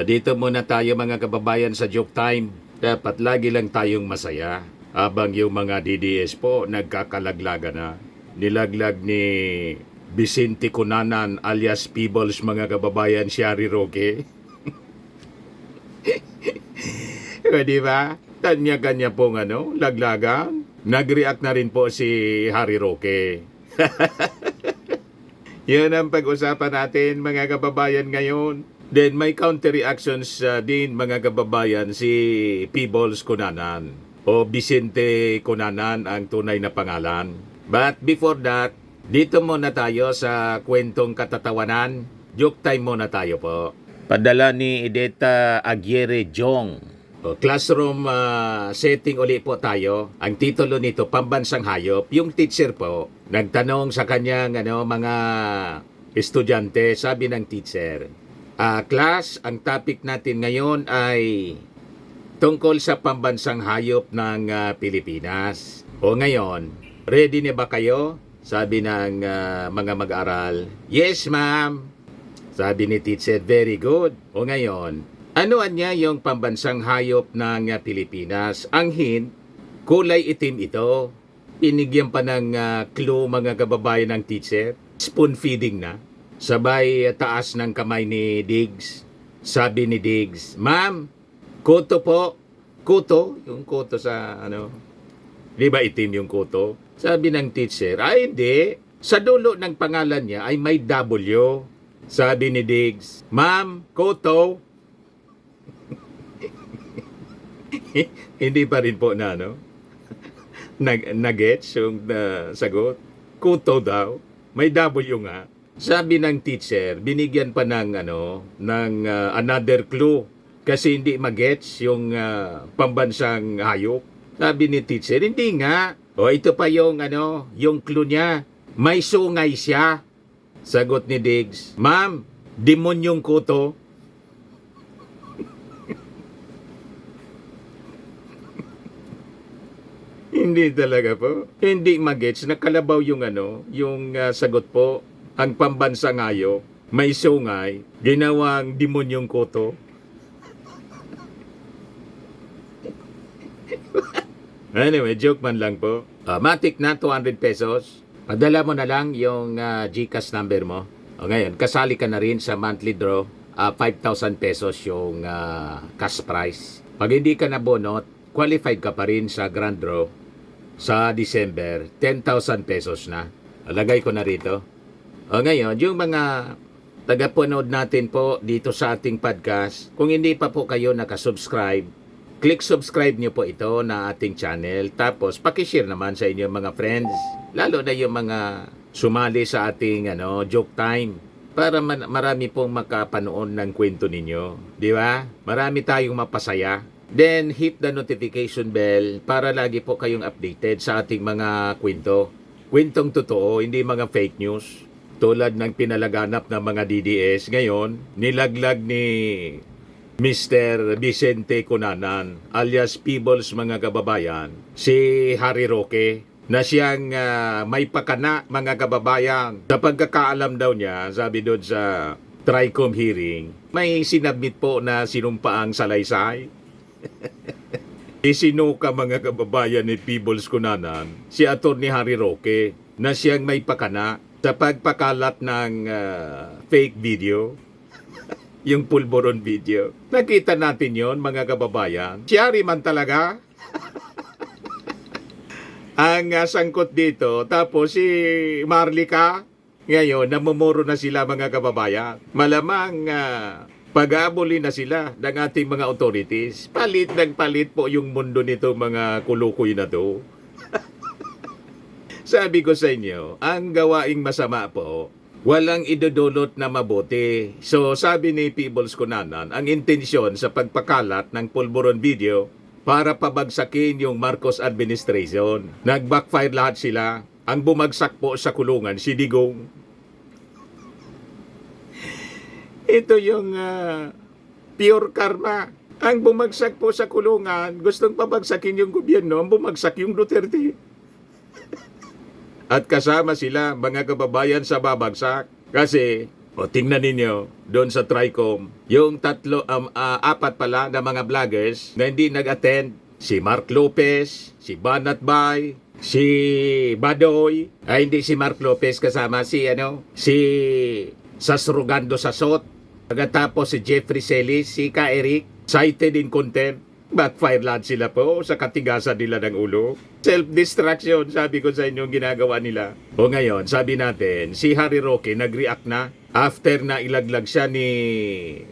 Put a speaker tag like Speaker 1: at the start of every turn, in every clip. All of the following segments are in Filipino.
Speaker 1: Dito muna tayo mga kababayan sa Joke Time. Dapat lagi lang tayong masaya. Habang yung mga DDS po nagkakalaglaga na. Nilaglag ni Vicente Cunanan alias Peebles mga kababayan si Harry Roque. Di ba? Kanya-kanya pong laglagan. Nag-react na rin po si Harry Roque. Yun ang pag-usapan natin mga kababayan ngayon. Then may counter-reactions din mga kababayan si Peebles Cunanan o Vicente Cunanan ang tunay na pangalan. But before that, dito muna tayo sa kwentong katatawanan. Joke time muna tayo po. Padala ni Edeta Aguirre Jong. Classroom setting uli po tayo. Ang titulo nito, Pambansang Hayop. Yung teacher po, nagtanong sa kanyang mga estudyante, sabi ng teacher, class, ang topic natin ngayon ay tungkol sa pambansang hayop ng Pilipinas. O ngayon, ready na ba kayo? Sabi ng mga mag-aral. Yes, ma'am. Sabi ni teacher, very good. O ngayon, ano niya yung pambansang hayop ng Pilipinas? Ang hint, kulay itim ito. Pinigyan pa ng clue mga kababayan ng teacher. Spoon feeding na. Sabay taas ng kamay ni Diggs. Sabi ni Diggs, ma'am, kuto po. Kuto? Yung kuto sa Di ba itim yung kuto? Sabi ng teacher, ay hindi. Sa dulo ng pangalan niya ay may W. Sabi ni Diggs, ma'am, kuto. Hindi pa rin po na, Nag-gets yung sagot. Kuto daw. May W nga. Sabi ng teacher, binigyan pa ng another clue kasi hindi magets yung pambansang hayop. Sabi ni teacher, hindi nga. O ito pa yung yung clue niya. May sungay siya. Sagot ni Diggs, ma'am, demonyong kuto. Hindi talaga po. Hindi magets. Nakalabaw yung yung sagot po. Ang pambansang hayop, may sungay, ginawang demonyong kuto. Anyway, joke man lang po. Matik na 200 pesos. Padala mo na lang yung GCash number mo. O ngayon, kasali ka na rin sa monthly draw. 5,000 pesos yung cash prize. Pag hindi ka nabonot, qualified ka pa rin sa grand draw sa December. 10,000 pesos na. Lagay ko na rito. O ngayon, yung mga tagapanood natin po dito sa ating podcast, kung hindi pa po kayo nakasubscribe, click subscribe nyo po ito na ating channel. Tapos, pakishare naman sa inyong mga friends, lalo na yung mga sumali sa ating joke time, para marami pong makapanood ng kwento ninyo. Di ba? Marami tayong mapasaya. Then, hit the notification bell para lagi po kayong updated sa ating mga kwento. Kwentong totoo, hindi mga fake news. Tulad ng pinalaganap ng mga DDS ngayon, nilaglag ni Mr. Vicente Cunanan alias Peebles mga kababayan, si Harry Roque, na siyang may pakana mga kababayan. Sa pagkakaalam daw niya, sabi doon sa TRICOM hearing, may sinabit po na sinumpaang salaysay. Isinuka mga kababayan ni Peebles Cunanan, si Atty. Harry Roque, na siyang may pakana sa pagpakalat ng fake video, yung pulburon video. Nakita natin yon mga kababayan. Si Harry man talaga ang sangkot dito. Tapos si Marlica, ngayon, namumuro na sila mga kababayan. Malamang pag-aabuli na sila ng ating mga authorities. Palit ng palit po yung mundo nito mga kulukoy na to. Sabi ko sa inyo, ang gawaing masama po, walang idudulot na mabuti. So sabi ni Peebles Cunanan, ang intensyon sa pagpakalat ng pulburon video para pabagsakin yung Marcos administration. Nag-backfire lahat sila. Ang bumagsak po sa kulungan, si Digong. Ito yung pure karma. Ang bumagsak po sa kulungan, gustong pabagsakin yung gobyerno, ang bumagsak yung Duterte. At kasama sila, mga kababayan, sa babagsak. Kasi O tingnan ninyo, doon sa TRICOM, yung apat pala na mga vloggers na hindi nag-attend, si Mark Lopez, si Banat Bay, si Badoy, ay hindi si Mark Lopez kasama, si Sasrugando Sasot, pagkatapos si Jeffrey Celis, si Ka Eric, cited in contempt. Backfire lahat sila po sa katigasan nila ng ulo. Self-destruction, sabi ko sa inyo, ginagawa nila. O ngayon, sabi natin, si Harry Roque nag-react na after na ilaglag siya ni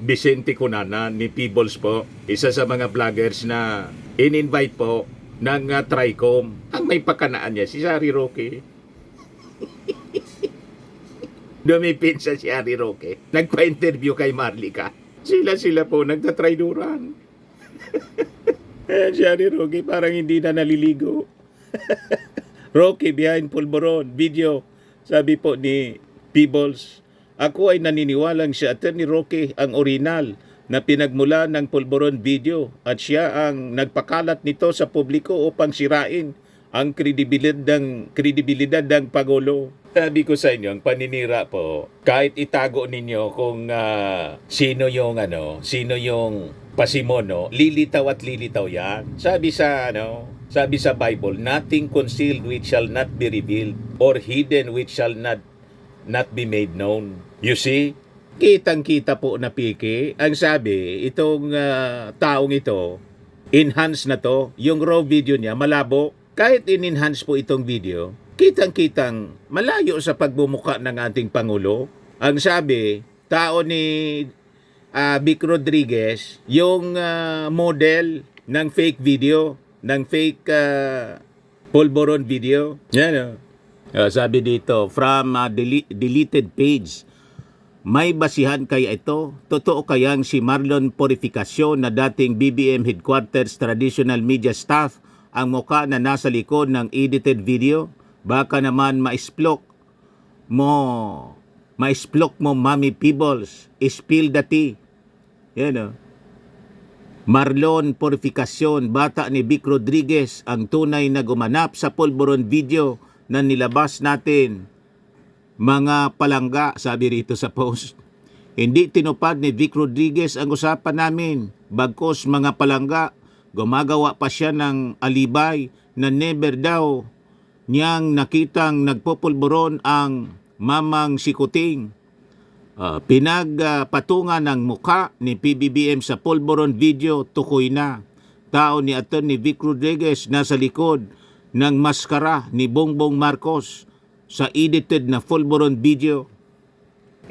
Speaker 1: Vicente Cunanan, ni Peebles po, isa sa mga vloggers na in-invite po ng TRICOM. Ang may pakanaan niya, si Harry Roque. Dumipinsa si Harry Roque. Nagpa-interview kay Marlica. Sila po nagtatrayduran. Si Harry Roque parang hindi na naliligo. Roque behind Pulboron video. Sabi po ni Peebles, ako ay naniniwalang si Attorney Roque ang original na pinagmula ng Pulboron video at siya ang nagpakalat nito sa publiko upang sirain ang kredibilidad ng Pangulo. Sabi ko sa inyo, ang paninira po, kahit itago ninyo kung sino yung pasimono, lilitaw at lilitaw yan. Sabi sa Bible, nothing concealed which shall not be revealed, or hidden which shall not be made known. You see? Kitang-kita po na piki. Ang sabi, itong taong ito, enhance na to. Yung raw video niya, malabo. Kahit in-enhance po itong video, kitang-kitang malayo sa pagbumuka ng ating Pangulo. Ang sabi, tao ni Vic Rodriguez, yung model ng fake video, ng fake Pulboron video. Yan sabi dito, from deleted page, may basihan kaya ito? Totoo kayang si Marlon Purificacion na dating BBM Headquarters Traditional Media Staff ang muka na nasa likod ng edited video? Baka naman ma-explok mo, Mami Peebles, spill the tea. Yan Marlon Purificacion, bata ni Vic Rodriguez, ang tunay na gumanap sa Pulboron video na nilabas natin. Mga palangga, sabi rito sa post. Hindi tinupad ni Vic Rodriguez ang usapan namin. Bagkos mga palangga, gumagawa pa siya ng alibay na never daw niyang nakitang nagpupulburon ang mamang si Kuting. Pinagpatungan ng muka ni PBBM sa Pulboron video, tukoy na. Tao ni Attorney Vic Rodriguez nasa likod ng maskara ni Bongbong Marcos sa edited na Pulboron video.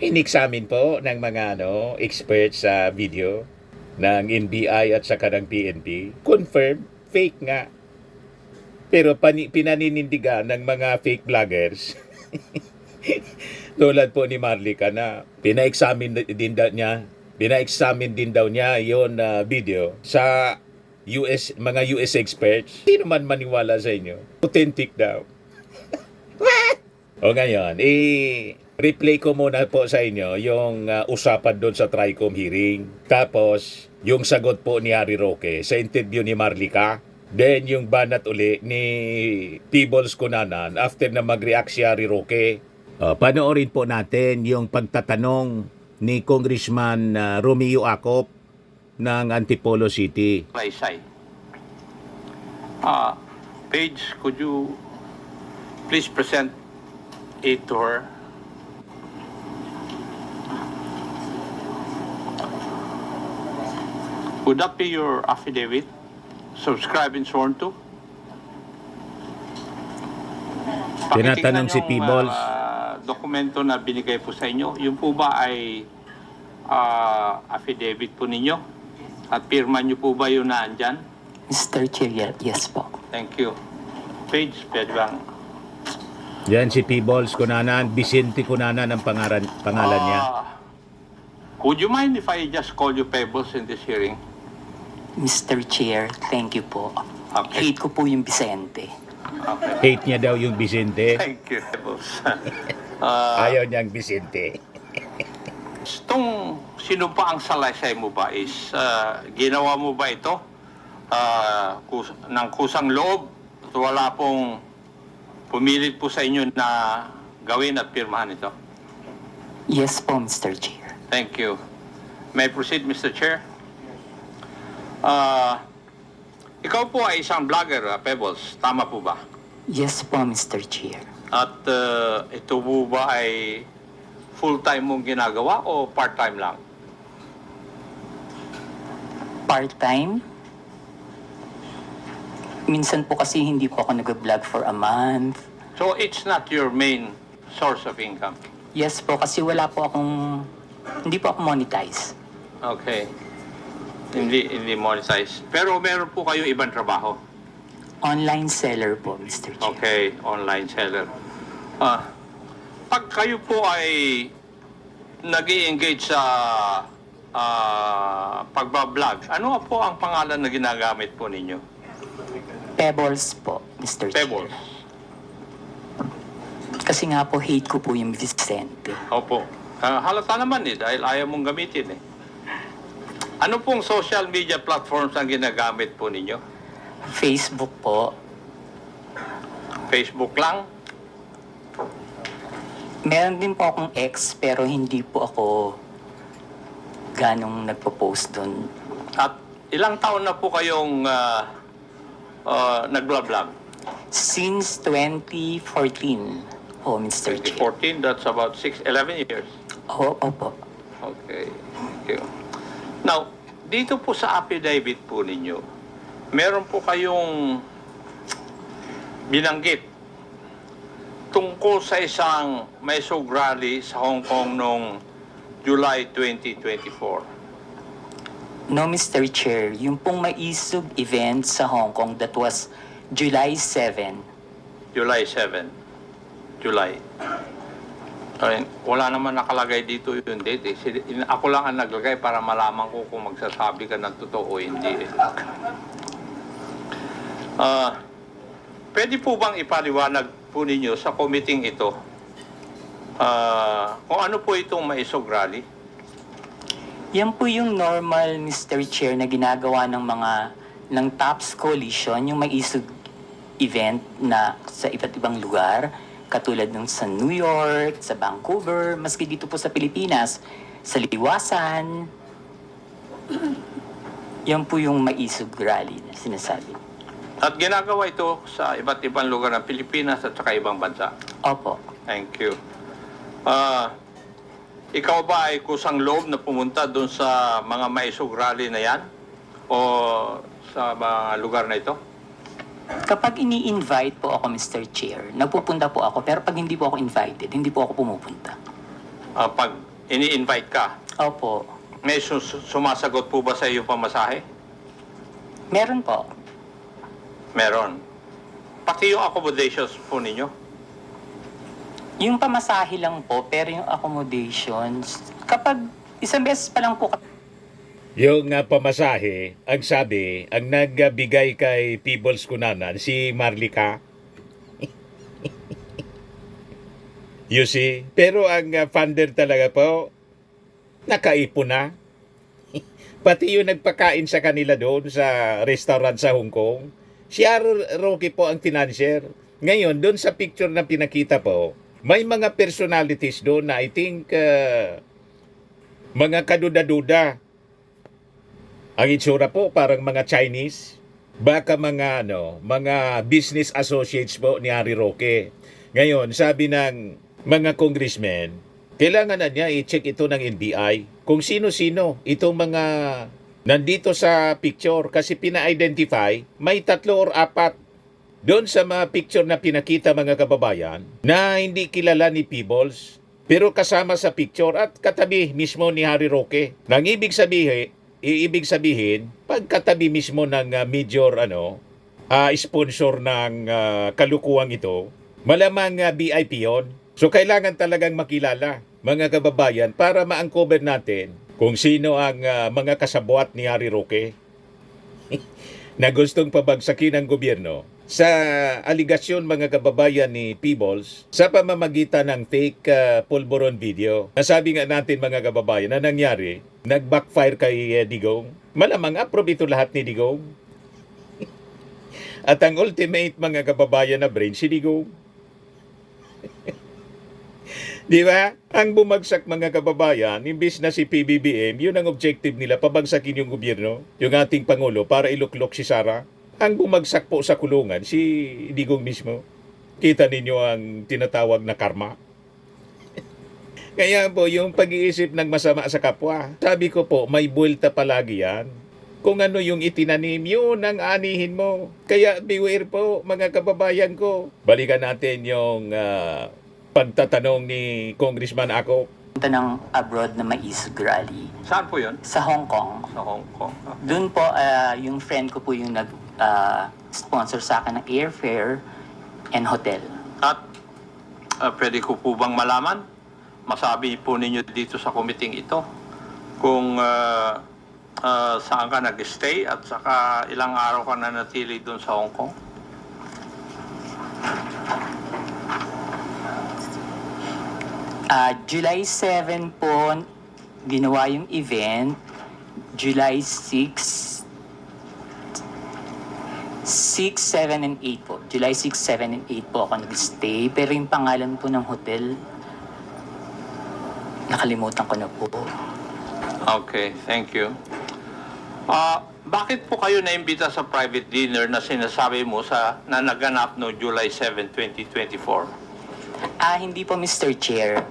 Speaker 1: In-examine po ng mga experts sa video ng NBI at saka ng PNP. Confirm, fake nga. Pero pinaninindigan ng mga fake vloggers. Tulad po ni Marlica na pina-examine din daw niya yon video sa mga US experts. Hindi naman maniwala sa inyo. Authentic daw. O ngayon, replay ko muna po sa inyo yung usapan doon sa TRICOM hearing. Tapos, yung sagot po ni Harry Roque sa interview ni Marlica. Then, yung banat uli ni Peebles Cunanan after na mag-react si Harry Roque. Panoorin po natin yung pagtatanong ni Congressman Romeo Acop ng Antipolo City.
Speaker 2: Paige, could you please present it to her? Would that be your affidavit? Subscribe and sworn to?
Speaker 1: Tinatanong si Peebles.
Speaker 2: Dokumento na binigay po sa inyo, yun po ba ay affidavit po ninyo? At pirma nyo po ba yun na andyan?
Speaker 3: Mr. Chair, yes po.
Speaker 2: Thank you. Paige, pwede bang?
Speaker 1: Yan si Peebles Cunanan, Vicente Cunanan ang pangalan niya.
Speaker 2: Would you mind if I just call you Pebbles in this hearing?
Speaker 3: Mr. Chair, thank you po.
Speaker 2: Okay.
Speaker 3: Hate ko po yung Vicente.
Speaker 2: Okay.
Speaker 1: Hate niya daw yung Vicente.
Speaker 2: Thank you, Pebbles.
Speaker 1: Ayaw niyang Vicente.
Speaker 2: Itong sinumpa ang salaysay mo ba is ginawa mo ba ito ng kusang loob at wala pong pumilit po sa inyo na gawin at pirmahan ito?
Speaker 3: Yes po, Mr. Chair.
Speaker 2: Thank you. May I proceed, Mr. Chair? Ah, ikaw po ay isang vlogger, Pebbles. Tama po ba?
Speaker 3: Yes po, Mr. Chair.
Speaker 2: At ito po ba ay full-time mong ginagawa o part-time lang?
Speaker 3: Part-time? Minsan po kasi hindi po ako nag-vlog for a month.
Speaker 2: So it's not your main source of income?
Speaker 3: Yes po, kasi wala po akong, hindi po ako monetize.
Speaker 2: Okay. Hindi monetize. Pero meron po kayo ibang trabaho?
Speaker 3: Online seller po, Mr. Chair.
Speaker 2: Okay, online seller. Pag kayo po ay nag-i-engage sa pagbablog, ano po ang pangalan na ginagamit po ninyo?
Speaker 3: Pebbles po, Mr.
Speaker 2: Pebbles.
Speaker 3: Chair. Kasi nga po, hate ko po yung Vicente.
Speaker 2: Opo. Halata naman dahil ayaw mong gamitin eh. Ano pong social media platforms ang ginagamit po ninyo?
Speaker 3: Facebook po.
Speaker 2: Facebook lang?
Speaker 3: Meron din po akong ex, pero hindi po ako ganong nagpo-post doon.
Speaker 2: At ilang taon na po kayong nagblog?
Speaker 3: Since 2014 po, Mr. Chair.
Speaker 2: 2014, that's about 11 years.
Speaker 3: Opo.
Speaker 2: Okay. Thank you. Now, dito po sa affidavit po ninyo, meron po kayong binanggit tungkol sa isang Maisog rally sa Hong Kong noong July 2024.
Speaker 3: No, Mr. Chair. Yung pong maisog event sa Hong Kong, that was July 7.
Speaker 2: July 7. July. Ayun, wala naman nakalagay dito yung date. Ako lang ang naglagay para malaman ko kung magsasabi ka ng totoo o hindi. Pwede po bang ipaliwanag po ninyo sa committee ito kung ano po itong Maisog Rally?
Speaker 3: Yan po yung normal, Mr. Chair, na ginagawa ng TOPS Coalition, yung maisog event na sa iba't ibang lugar, katulad ng sa New York, sa Vancouver, maski dito po sa Pilipinas, sa Liwasan. Yan po yung maisog rally na sinasabi.
Speaker 2: At ginagawa ito sa iba't ibang lugar ng Pilipinas at saka ibang bansa.
Speaker 3: Opo.
Speaker 2: Thank you. Ikaw ba ay kusang loob na pumunta doon sa mga Maisog Rally na yan? O sa mga lugar na ito?
Speaker 3: Kapag ini-invite po ako, Mr. Chair, nagpupunta po ako. Pero pag hindi po ako invited, hindi po ako pumupunta.
Speaker 2: Pag ini-invite ka,
Speaker 3: Opo.
Speaker 2: may sumasagot po ba sa iyong pamasahe?
Speaker 3: Meron po.
Speaker 2: Meron. Pati yung accommodations po ninyo?
Speaker 3: Yung pamasahe lang po, pero yung accommodations, kapag isang beses pa lang po,
Speaker 1: Yung pamasahe, ang sabi, ang nagbigay kay Peebles Cunanan, si Marlica. You see? Pero ang funder talaga po, nakaipon na. Pati yung nagpakain sa kanila doon sa restaurant sa Hong Kong, si Rocky po ang financier. Ngayon, doon sa picture na pinakita po, may mga personalities doon na I think mga kaduda-duda. Ang itsura po parang mga Chinese, baka mga mga business associates po ni Harry Roque. Ngayon, sabi ng mga congressmen, kailangan na niya i-check ito ng NBI kung sino-sino itong mga nandito sa picture kasi pina-identify may 3 or 4 doon sa mga picture na pinakita mga kababayan na hindi kilala ni Peebles pero kasama sa picture at katabi mismo ni Harry Roque. Nang ibig sabihin, pagkatabi mismo ng major sponsor ng kalukuwang ito, malamang VIP yon. So kailangan talagang makilala mga kababayan para ma-uncover natin kung sino ang mga kasabwat ni Harry Roque na gustong pabagsakin ng gobyerno sa aligasyon mga kababayan ni Peebles sa pamamagitan ng fake pulburon video. Nasabi nga natin mga kababayan na nangyari, nag-backfire kay Digong. Malamang approve ito lahat ni Digong. At ang ultimate mga kababayan na brain si Digong. Di ba? Ang bumagsak mga kababayan, imbis na si PBBM, yun ang objective nila, pabagsakin yung gobyerno, yung ating Pangulo, para iluklok si Sara. Ang bumagsak po sa kulungan, si Digong mismo. Kita ninyo ang tinatawag na karma. Kaya po, yung pag-iisip ng masama sa kapwa, sabi ko po, may buwelta palagi yan. Kung ano yung itinanim, yun ang anihin mo. Kaya beware po, mga kababayan ko. Balikan natin yung pagtatanong ni Congressman Ako.
Speaker 3: Punta ng abroad na maisog rally
Speaker 2: Saan po yun?
Speaker 3: sa Hong Kong.
Speaker 2: Sa Hong Kong.
Speaker 3: Doon po, yung friend ko po yung nag-sponsor sa akin ng airfare and hotel.
Speaker 2: At pwede ko po bang malaman? Masabi po ninyo dito sa committee ito kung saan ka nag-stay at saka ilang araw ka na natili doon sa Hong Kong?
Speaker 3: July 7 po, ginawa yung event. July 6, 7, and 8 po. July 6, 7, and 8 po ako nag-stay. Pero yung pangalan po ng hotel, nakalimutan ko na po.
Speaker 2: Okay, thank you. Bakit po kayo naimbita sa private dinner na sinasabi mo na naganap no July 7, 2024?
Speaker 3: Hindi po, Mr. Chair.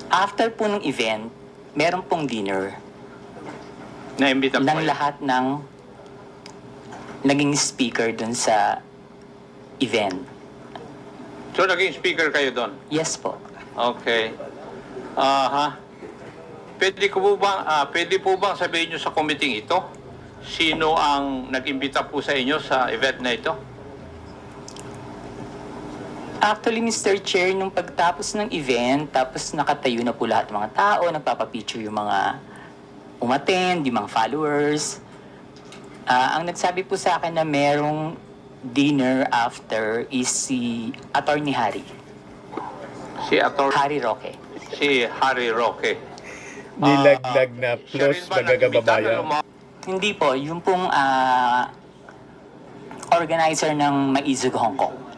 Speaker 3: After po ng event, meron pong dinner
Speaker 2: Naimbita po
Speaker 3: ng
Speaker 2: kayo?
Speaker 3: lahat ng naging speaker dun sa event.
Speaker 2: So naging speaker kayo doon?
Speaker 3: Yes po.
Speaker 2: Okay. Pwede po bang sabihin nyo sa committee ito? Sino ang nag-imbita po sa inyo sa event na ito?
Speaker 3: Actually, Mr. Chair, nung pagtapos ng event, tapos nakatayo na po lahat ng mga tao, nagpapapicture yung mga umattend, yung mga followers. Ang nagsabi po sa akin na merong dinner after is si Attorney Harry. Harry Roque.
Speaker 2: Si Harry Roque.
Speaker 1: Nilaglag na
Speaker 2: Siya
Speaker 1: plus
Speaker 2: rin ba
Speaker 1: mga kababayan.
Speaker 3: Hindi po, yung pong organizer ng Maizog Hong Kong.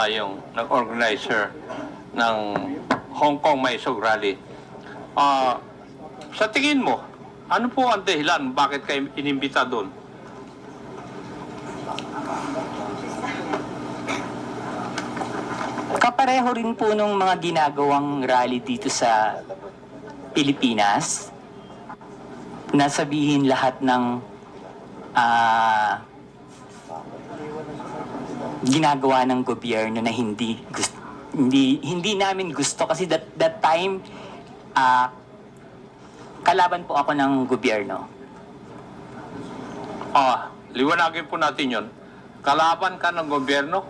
Speaker 2: Yung nag-organizer ng Hong Kong Maisog Rally. Sa tingin mo, ano po ang dahilan bakit kayo inimbita doon?
Speaker 3: Kapareho rin po nung mga ginagawang rally dito sa Pilipinas, na sabihin lahat ng ginagawa ng gobyerno na hindi namin gusto kasi that time kalaban po ako ng gobyerno.
Speaker 2: Liwanagin po natin yon. Kalaban ka ng gobyerno?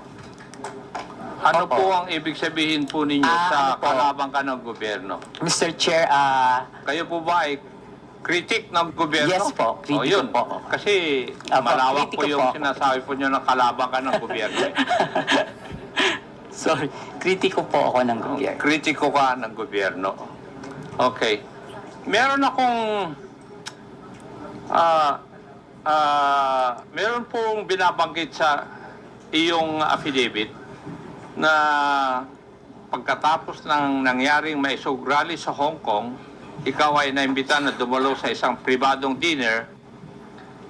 Speaker 2: Ano
Speaker 3: Opo.
Speaker 2: po ang ibig sabihin po ninyo sa
Speaker 3: ano po?
Speaker 2: kalaban ka ng gobyerno?
Speaker 3: Mr. Chair,
Speaker 2: Kayo po ba ay critic ng gobyerno?
Speaker 3: Yes po, kritiko
Speaker 2: yun.
Speaker 3: po ako.
Speaker 2: Kasi
Speaker 3: Opo,
Speaker 2: malawak
Speaker 3: kritiko
Speaker 2: po yung
Speaker 3: po.
Speaker 2: sinasabi po nyo na kalaban ka ng gobyerno.
Speaker 3: sorry, kritiko po ako ng gobyerno.
Speaker 2: Kritiko ka ng gobyerno. Okay. Meron akong meron pong binabanggit sa iyong affidavit na pagkatapos ng nangyaring maisog rally sa Hong Kong, ikaw ay naimbita na dumalo sa isang pribadong dinner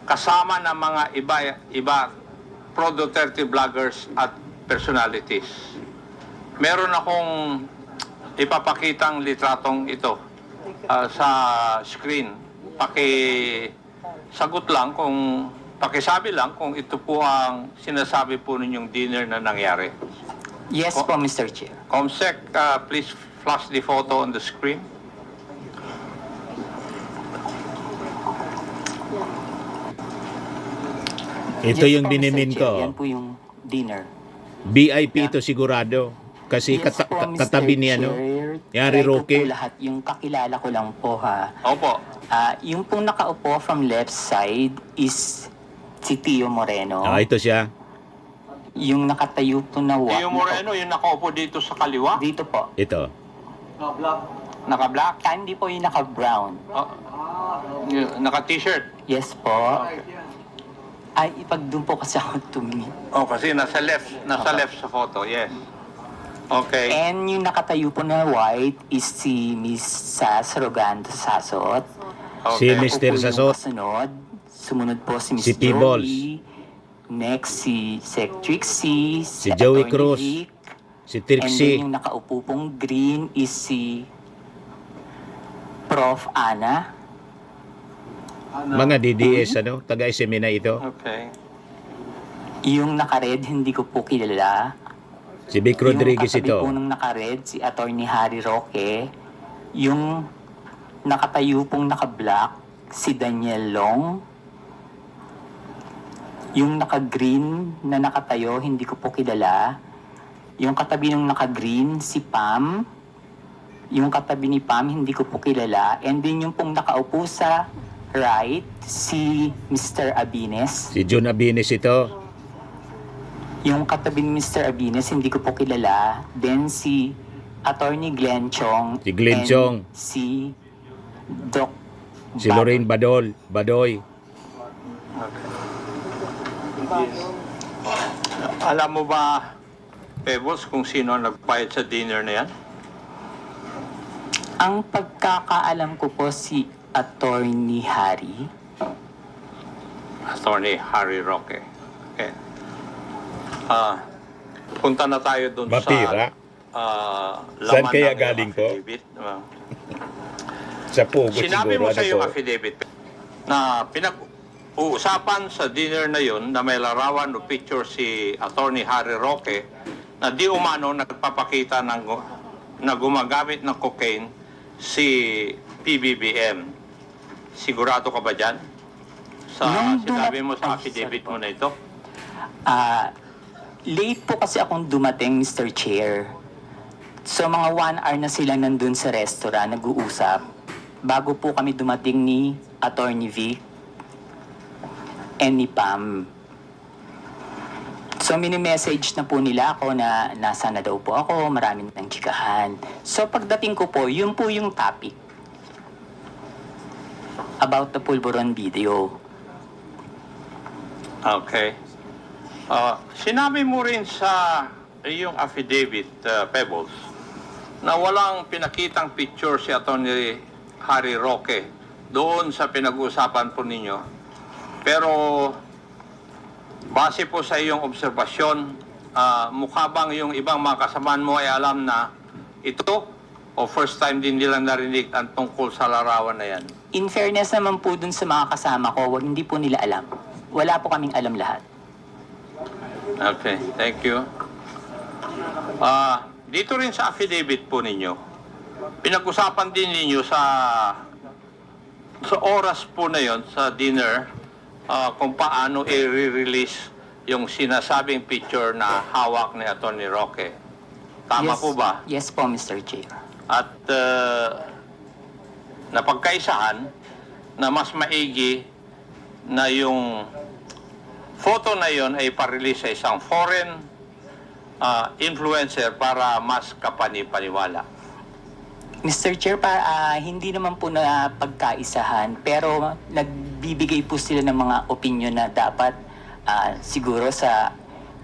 Speaker 2: kasama ng mga iba pro-Duterte vloggers at personalities. Meron akong ipapakitang litratong ito sa screen. Pakisagot lang pakisabi lang kung ito po ang sinasabi po ninyong dinner na nangyari.
Speaker 3: Yes po, Mr. Chair.
Speaker 2: Comsec, please flash the photo on the screen.
Speaker 1: Ito
Speaker 3: Yes
Speaker 1: yung
Speaker 3: po, Mr.
Speaker 1: dinimin
Speaker 3: Chair.
Speaker 1: ko.
Speaker 3: Yan po yung dinner.
Speaker 1: VIP ito sigurado. Kasi
Speaker 3: Yes po, Mr.
Speaker 1: katabi ni ano,
Speaker 3: Chair.
Speaker 1: Harry
Speaker 3: Try ko
Speaker 1: Roque.
Speaker 3: po lahat. Yung kakilala ko lang po ha.
Speaker 2: Opo.
Speaker 3: Yung pong nakaupo from left side is si Tio Moreno.
Speaker 1: Ito siya.
Speaker 3: Yung nakatayo po na
Speaker 2: Tio Moreno, yung nakaupo dito sa kaliwa.
Speaker 3: Dito po.
Speaker 1: Ito.
Speaker 2: Naka-black.
Speaker 3: Hindi po yung naka-brown.
Speaker 2: Naka-t-shirt.
Speaker 3: Yes po. Ay, ipag doon po kasi ako tumingin.
Speaker 2: Kasi nasa left sa photo, yes. Okay.
Speaker 3: And yung nakatayo po na white is si Miss Sas Rogando Sasot.
Speaker 1: Si
Speaker 2: Okay.
Speaker 1: Mr.
Speaker 3: Ako po yung
Speaker 1: Sasot.
Speaker 3: kasunod. Sumunod po si Miss
Speaker 1: Si Peebles.
Speaker 3: Joey. Next si Sec Trixie.
Speaker 1: Si Joey
Speaker 3: Attorney
Speaker 1: Cruz.
Speaker 3: Vic.
Speaker 1: Si
Speaker 3: And then
Speaker 1: Trixie.
Speaker 3: yung nakaupo pong green is si Prof. Ana.
Speaker 1: Mga DDS, taga Isemina ito.
Speaker 2: Okay.
Speaker 3: Yung naka-red, hindi ko po kilala.
Speaker 1: Si Vic Rodriguez
Speaker 3: Yung katabi
Speaker 1: ito.
Speaker 3: po nung naka-red, si Attorney Harry Roque. Yung nakatayo pong naka-black, si Daniel Long. Yung naka-green na nakatayo, hindi ko po kilala. Yung katabi nung naka-green, si Pam. Yung katabi ni Pam, hindi ko po kilala. And then yung pong nakaupo sa right, si Mr. Abines.
Speaker 1: Si Jun Abines ito.
Speaker 3: Yung katabi ni Mr. Abines, hindi ko po kilala. Then si Attorney Glenn Chong.
Speaker 1: Si Glenn
Speaker 3: and
Speaker 1: Chong.
Speaker 3: Si Doc
Speaker 1: Si Lorraine Badoy.
Speaker 2: Alam mo ba, Pebbles, kung sino ang nagbayad sa dinner na yan?
Speaker 3: Ang pagkakaalam ko po si Attorney Harry.
Speaker 2: Attorney Harry Roque. Okay. Punta na tayo doon
Speaker 1: Mapira?
Speaker 2: sa
Speaker 1: Saan
Speaker 2: laman
Speaker 1: kaya
Speaker 2: ng
Speaker 1: galing po?
Speaker 2: affidavit.
Speaker 1: Sa Pugo
Speaker 2: Sinabi
Speaker 1: siguro.
Speaker 2: mo sa
Speaker 1: ano
Speaker 2: iyong
Speaker 1: po?
Speaker 2: affidavit na pinag-uusapan sa dinner na yun na may larawan o picture si Attorney Harry Roque na di umano nagpapakita na gumagamit ng cocaine si PBBM. Sigurado ka ba dyan? Sa
Speaker 3: Nung
Speaker 2: sinabi mo sa
Speaker 3: Ay,
Speaker 2: affidavit
Speaker 3: sorry po.
Speaker 2: mo na ito?
Speaker 3: Late po kasi akong dumating, Mr. Chair. So mga 1 hour na sila nandun sa restaurant, nag-uusap. Bago po kami dumating ni Attorney Vic and ni Pam. So mini-message na po nila ako na nasa na daw po ako, maraming ng chikahan. So pagdating ko po, yun po yung topic about the Pulburon video.
Speaker 2: Okay. Sinabi mo rin sa iyong affidavit, Pebbles, na walang pinakitang picture si Atty. Harry Roque doon sa pinag-uusapan po ninyo. Pero base po sa iyong obserbasyon, mukha bang yung ibang mga kasamaan mo ay alam na ito o first time din nilang narinig ang tungkol sa larawan na yan?
Speaker 3: In fairness naman po dun sa mga kasama ko, hindi po nila alam. Wala po kaming alam lahat.
Speaker 2: Okay, thank you. Dito rin sa affidavit po ninyo, pinag-usapan din ninyo sa oras po na yon sa dinner kung paano i-release yung sinasabing picture na hawak ni Atty. Roque. Tama
Speaker 3: Yes-
Speaker 2: po ba?
Speaker 3: Yes po, Mr. Chair.
Speaker 2: At napagkaisahan na mas maigi na yung photo na yon ay pa-release sa isang foreign influencer para mas kapani-paniwala.
Speaker 3: Mr. Chair, hindi naman po na pagkaisahan, pero nagbibigay po sila ng mga opinion na dapat siguro sa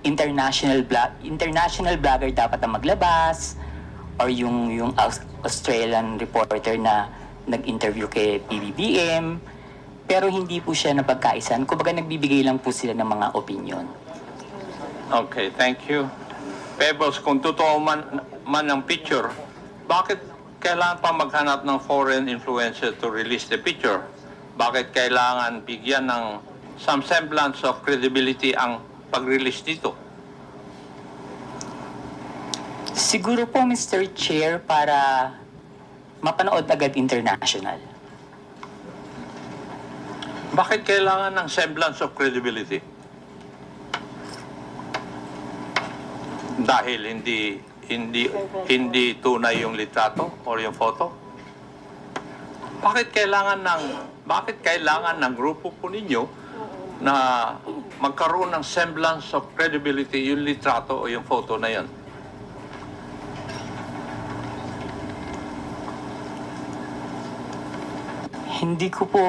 Speaker 3: international blogger dapat na maglabas, or yung Australian reporter na nag-interview kay PBBM, pero hindi po siya napagkaisahan. Kumbaga nagbibigay lang po sila ng mga opinion.
Speaker 2: Okay, thank you. Pebbles, kung totoo man ang picture, bakit kailangan pa maghanap ng foreign influencer to release the picture? Bakit kailangan bigyan ng some semblance of credibility ang pag-release dito?
Speaker 3: Siguro po, Mr. Chair, para mapanood agad international.
Speaker 2: Bakit kailangan ng semblance of credibility? Dahil hindi tunay yung litrato o yung photo? Bakit kailangan ng grupo po ninyo na magkaroon ng semblance of credibility yung litrato o yung photo na yon?
Speaker 3: Hindi ko po...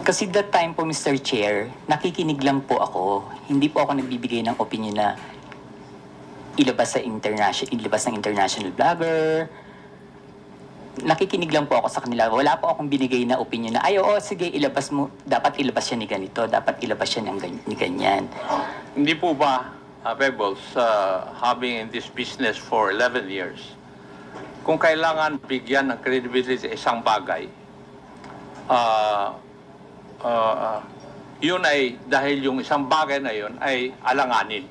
Speaker 3: Kasi that time po, Mr. Chair, nakikinig lang po ako. Hindi po ako nagbibigay ng opinion na ilabas ng international vlogger. Nakikinig lang po ako sa kanila. Wala po akong binigay na opinion na, ay, oo, sige, ilabas mo. Dapat ilabas siya ni ganito. Dapat ilabas siya ni ganyan.
Speaker 2: Hindi po ba, Pebbles, having in this business for 11 years, kung kailangan bigyan ng credibility isang bagay, yun ay dahil yung isang bagay na yun ay alanganin.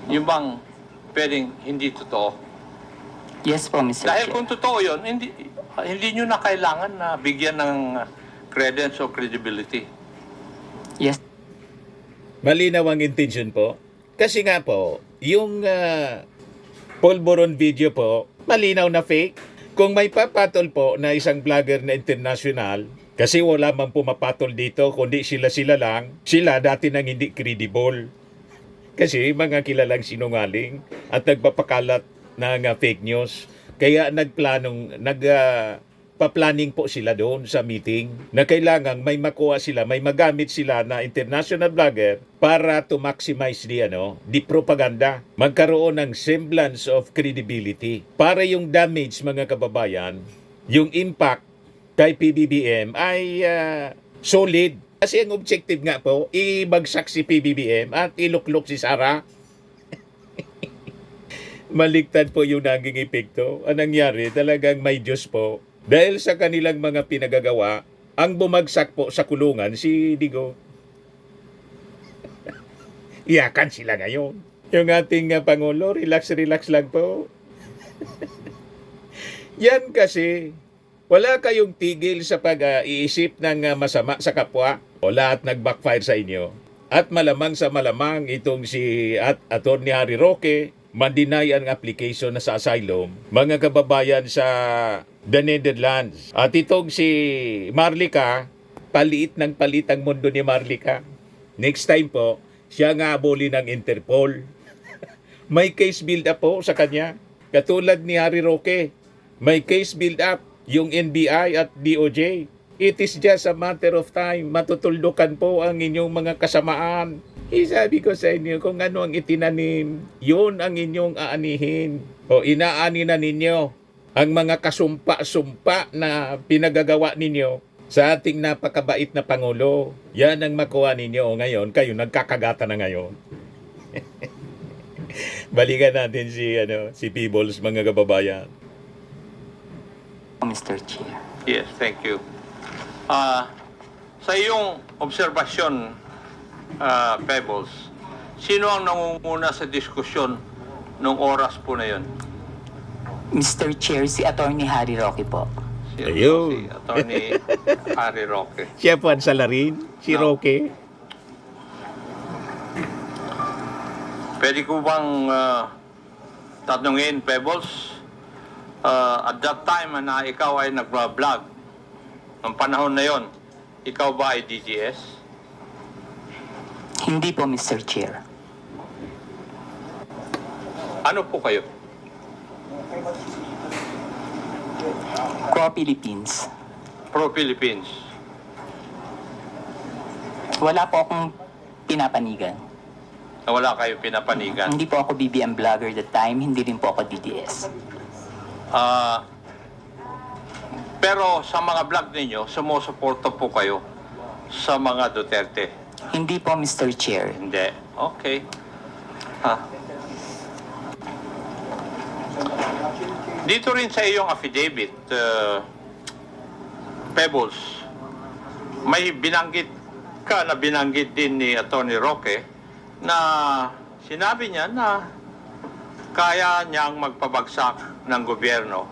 Speaker 2: Yung bang pwedeng hindi totoo?
Speaker 3: Yes po, Mr.
Speaker 2: Dahil
Speaker 3: Chair.
Speaker 2: kung totoo yun, hindi nyo na kailangan na bigyan ng credence o credibility.
Speaker 3: Yes.
Speaker 1: Malinaw ang intention po. Kasi nga po, yung Polvoron video po, malinaw na fake. Kung may papatol po na isang vlogger na international, kasi wala mang pumapatol dito, kundi sila lang, sila dati nang hindi credible. Kasi mga kilalang sinungaling at nagpapakalat ng fake news. Kaya pa-planning po sila doon sa meeting na kailangan may makuha sila, may magamit sila na international vlogger para to maximize the propaganda. Magkaroon ng semblance of credibility. Para yung damage, mga kababayan, yung impact kay PBBM ay solid. Kasi ang objective nga po, ibagsak si PBBM at iluklok si Sara. Maligtad po yung naging epekto. Ang nangyari, talagang may Diyos po. Dahil sa kanilang mga pinagagawa, ang bumagsak po sa kulungan si Digo. Iyakan sila ngayon. Yung ating Pangulo, relax lang po. Yan kasi, wala kayong tigil sa pag-iisip ng masama sa kapwa. Wala at nag-backfire sa inyo. At malamang sa malamang itong si Atty. Harry Roque, mandinay ang application na sa asylum, mga kababayan sa the Netherlands. At itong si Marlica, paliit ng palit ang mundo ni Marlica. Next time po, siya nga aboli ng Interpol. May case build up po sa kanya. Katulad ni Harry Roque, may case build up yung NBI at DOJ. It is just a matter of time. Matutuldukan po ang inyong mga kasamaan. Sabi ko sa inyo, kung ano ang itinanim, yun ang inyong aanihin. O inaani na ninyo ang mga kasumpa-sumpa na pinagagawa ninyo sa ating napakabait na Pangulo. Yan ang makuha ninyo. Ngayon, kayo nagkakagata na ngayon. Balikan natin si Peebles, mga kababayan.
Speaker 3: Mr. Chair.
Speaker 2: Yes, thank you. Sa iyong obserbasyon, Pebbles, sino ang nangunguna sa diskusyon nung oras po na yun?
Speaker 3: Mr. Chair, si Atty. Harry Roque po.
Speaker 1: Ayun.
Speaker 2: Si Atty. Harry Roque.
Speaker 1: Siya po ang salarin, si
Speaker 2: No.
Speaker 1: Roque.
Speaker 2: Pwede ko bang tatanungin, Pebbles? At that time na ikaw ay nag-vlog, ang panahon na yon, ikaw ba ay DGS?
Speaker 3: Hindi po, Mr. Chair.
Speaker 2: Ano po kayo?
Speaker 3: Pro-Philippines.
Speaker 2: Pro-Philippines.
Speaker 3: Wala po akong pinapanigan.
Speaker 2: Na wala kayo pinapanigan.
Speaker 3: Hindi po ako BBM vlogger that time, hindi rin po ako DDS.
Speaker 2: Pero sa mga vlog ninyo, sumusuporta po kayo sa mga Duterte.
Speaker 3: Hindi po, Mr. Chair.
Speaker 2: Hindi. Okay. Dito rin sa iyong affidavit, Pebbles, may binanggit din ni Atty. Roque na sinabi niya na kaya niyang magpabagsak ng gobyerno.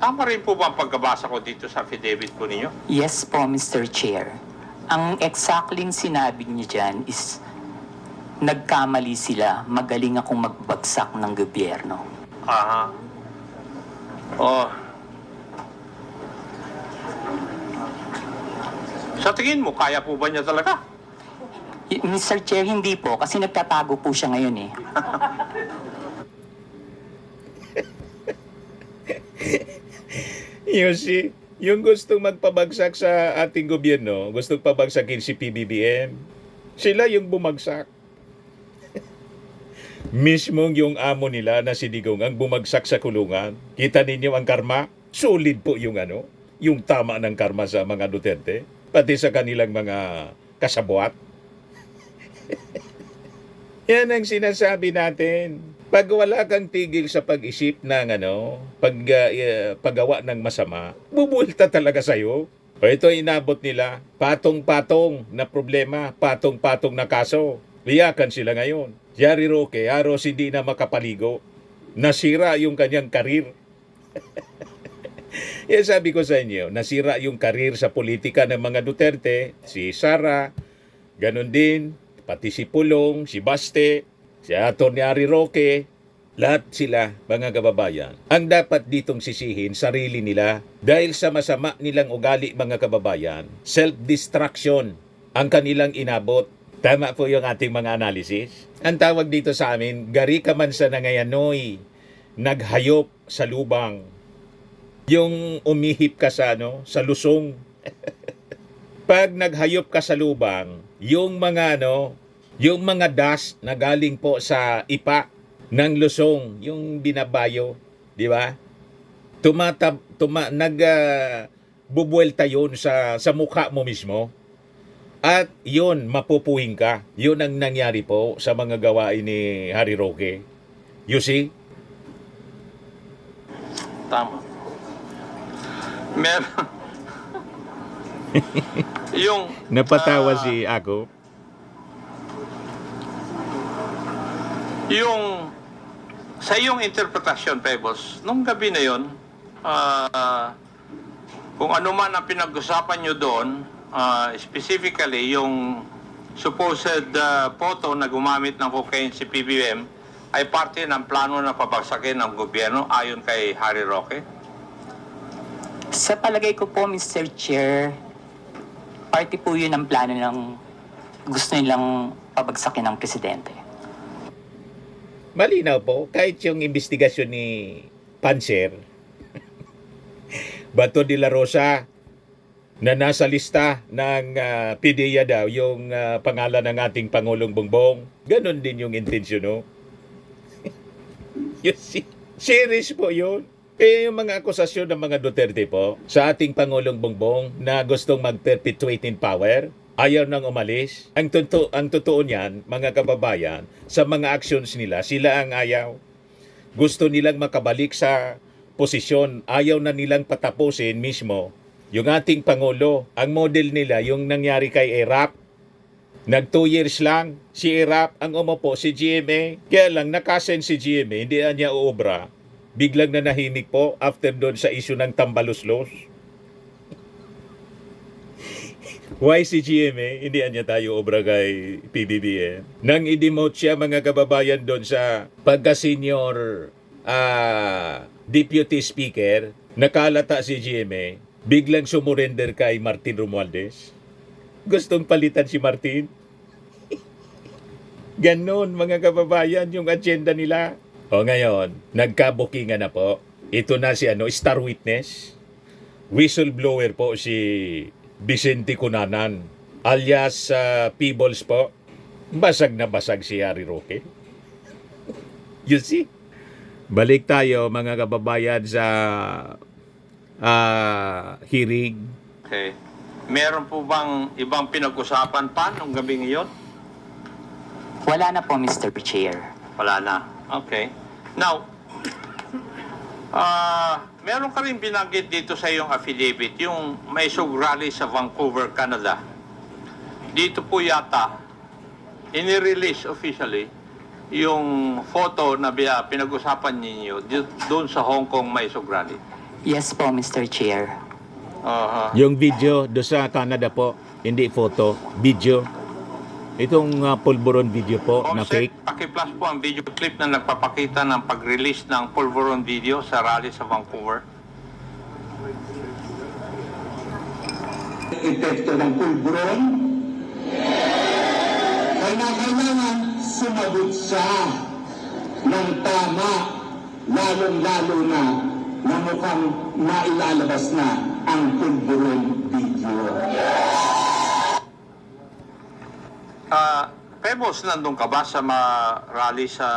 Speaker 2: Tama rin po ba ang pagkabasa ko dito sa affidavit po ninyo?
Speaker 3: Yes po, Mr. Chair. Ang exactly sinabi niya dyan is nagkamali sila, magaling akong magbagsak ng gobyerno.
Speaker 2: Aha. Oh. Sa tingin mo, kaya po ba niya talaga?
Speaker 3: Mr. Chair, hindi po, kasi nagtatago po siya ngayon eh.
Speaker 1: You see, Yung gustong magpabagsak sa ating gobyerno, gustong pabagsakin si PBBM, sila yung bumagsak. Mismong yung amo nila na si Digong ang bumagsak sa kulungan. Kita ninyo ang karma? Solid po yung yung tama ng karma sa mga Duterte, pati sa kanilang mga kasabwat. Yan ang sinasabi natin. Pag wala kang tigil sa pag-isip ng paggawa ng masama, bubulta talaga sa'yo. O ito inabot nila, patong-patong na problema, patong-patong na kaso. Liyakan sila ngayon. Si Harry Roque, halos hindi na makapaligo. Nasira yung kanyang karir. Yan sabi ko sa inyo, nasira yung karir sa politika ng mga Duterte, si Sara, ganun din, pati si Pulong, si Baste, si Atty. Harry Roque, lahat sila, mga kababayan. Ang dapat ditong sisihin, sarili nila, dahil sa masama nilang ugali, mga kababayan, self-destruction ang kanilang inabot. Tama po yung ating mga analysis. Ang tawag dito sa amin, gari ka man sa nangayanoy, naghayop sa lubang. Yung umihip ka sa lusong. Pag naghayop ka sa lubang, yung mga dust na galing po sa ipa ng lusong, yung binabayo, di ba? Bubuelta yun sa mukha mo mismo. At yun, mapupuhing ka. Yun ang nangyari po sa mga gawain ni Harry Roque. You see?
Speaker 2: Tama. Meron. Yung
Speaker 1: Napatawa si ako.
Speaker 2: yung sa iyong interpretasyon, Pebbles, nung gabi na yon, kung ano man ang pinag-usapan nyo doon, specifically yung supposed photo na gumamit ng cocaine si PBM ay parte ng plano na pabagsakin ng gobyerno ayon kay Harry Roque?
Speaker 3: Sa palagay ko po, Mr. Chair, party po yun ang plano ng gusto nilang pabagsakin ng presidente.
Speaker 1: Malinaw po, kahit yung investigasyon ni Panser, Bato de la Rosa, na nasa lista ng PDEA daw, yung pangalan ng ating Pangulong Bongbong, ganun din yung intensyon, no? Serious po yun. Kaya yung mga akusasyon ng mga Duterte po sa ating Pangulong Bongbong na gustong mag-perpetuate in power, ayaw nang umalis. Ang totoo niyan, mga kababayan, sa mga actions nila, sila ang ayaw. Gusto nilang makabalik sa posisyon, ayaw na nilang patapusin mismo yung ating Pangulo. Ang model nila, yung nangyari kay Erap, nag 2 years lang, si Erap ang umupo, si GMA. Kaya lang, nakasen si GMA, hindi na niya uobra. Biglang na nahimik po after doon sa issue ng Tambaluslos. Why si GMA? Hindi niya tayo obra kay PBBM. Nang i-demote siya, mga kababayan, doon sa pagka-senior deputy speaker, nakalata si GMA, biglang sumurrender kay Martin Romualdez. Gustong palitan si Martin. Ganon, mga kababayan, yung agenda nila. O ngayon, nagkabukingan na po. Ito na si star witness. Whistleblower po si Vicente Cunanan, alias Peebles po. Basag na basag si Harry Roque. You see? Balik tayo, mga kababayan, sa hearing.
Speaker 2: Okay. Meron po bang ibang pinag-usapan pa nung gabi ngayon?
Speaker 3: Wala na po, Mr. Chair.
Speaker 2: Wala na. Okay. Now, meron ka rin binanggit dito sa iyong affidavit, yung may rally sa Vancouver, Canada. Dito po yata, inirelease officially yung photo na pinag-usapan ninyo doon sa Hong Kong may rally.
Speaker 3: Yes po, Mr. Chair.
Speaker 1: Yung video do sa Canada po, hindi photo, video. Itong pulburon video po na
Speaker 2: Sir,
Speaker 1: fake.
Speaker 2: paki-plus po ang video clip na nagpapakita ng pag-release ng pulburon video sa rally sa Vancouver.
Speaker 4: Epekto ng pulburon, kailangan sumagot siya ng tama, lalong-lalo na na mukhang mailalabas na ang pulburon video.
Speaker 2: Pebbles, nandun ka ba sa rally sa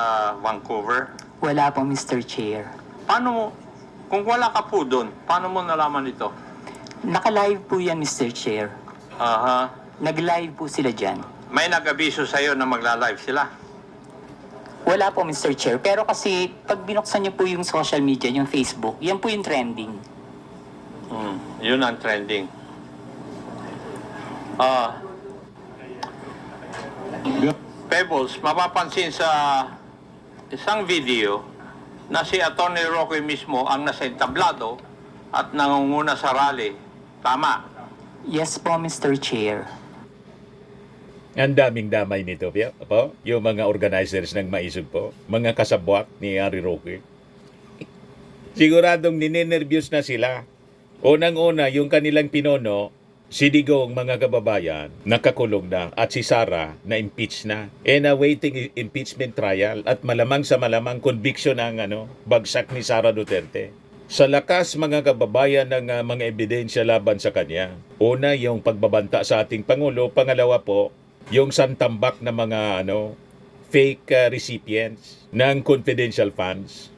Speaker 2: Vancouver?
Speaker 3: Wala po, Mr. Chair.
Speaker 2: Paano mo, kung wala ka po doon, paano mo nalaman ito?
Speaker 3: Naka-live po yan, Mr. Chair.
Speaker 2: Aha.
Speaker 3: Nag-live po sila dyan.
Speaker 2: May nag-abiso sa'yo na magla-live sila?
Speaker 3: Wala po, Mr. Chair. Pero kasi, pag binuksan niyo po yung social media, yung Facebook, yan po yung trending.
Speaker 2: Yun ang trending. Pebbles, mapapansin sa isang video na si Atty. Roque mismo ang nasa entablado at nangunguna sa rally. Tama.
Speaker 3: Yes po, Mr. Chair.
Speaker 1: Ang daming damay nito, po. Yung mga organizers ng Maisog po, mga kasabwat ni Harry Roque. Siguradong ninenervyos na sila. Unang-una, yung kanilang pinono, si Digong, mga kababayan, nakakulong na, at si Sara, na-impeach na. And awaiting impeachment trial at malamang sa malamang conviction ng bagsak ni Sara Duterte. Sa lakas, mga kababayan, ng mga ebidensya laban sa kanya. Una, yung pagbabanta sa ating Pangulo. Pangalawa po, yung santambak na mga fake recipients ng confidential funds.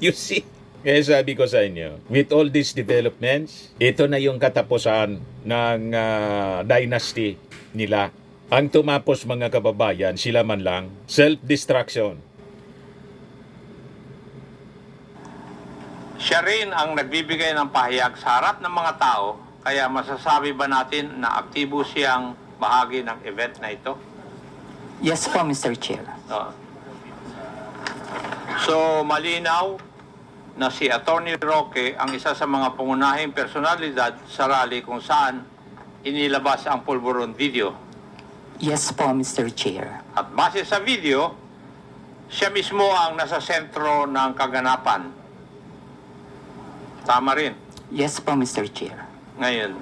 Speaker 1: You see? Kaya sabi ko sa inyo, with all these developments, ito na yung katapusan ng dynasty nila. Ang tumapos, mga kababayan, sila man lang, self-destruction.
Speaker 2: Siya rin ang nagbibigay ng pahayag sa harap ng mga tao, kaya masasabi ba natin na aktibo siyang bahagi ng event na ito?
Speaker 3: Yes po, Mr. Chair.
Speaker 2: So, malinaw na si Atty. Roque ang isa sa mga pangunahing personalidad sa rally kung saan inilabas ang pulburon video.
Speaker 3: Yes po, Mr. Chair.
Speaker 2: At base sa video, siya mismo ang nasa sentro ng kaganapan. Tama rin.
Speaker 3: Yes po, Mr. Chair.
Speaker 2: Ngayon,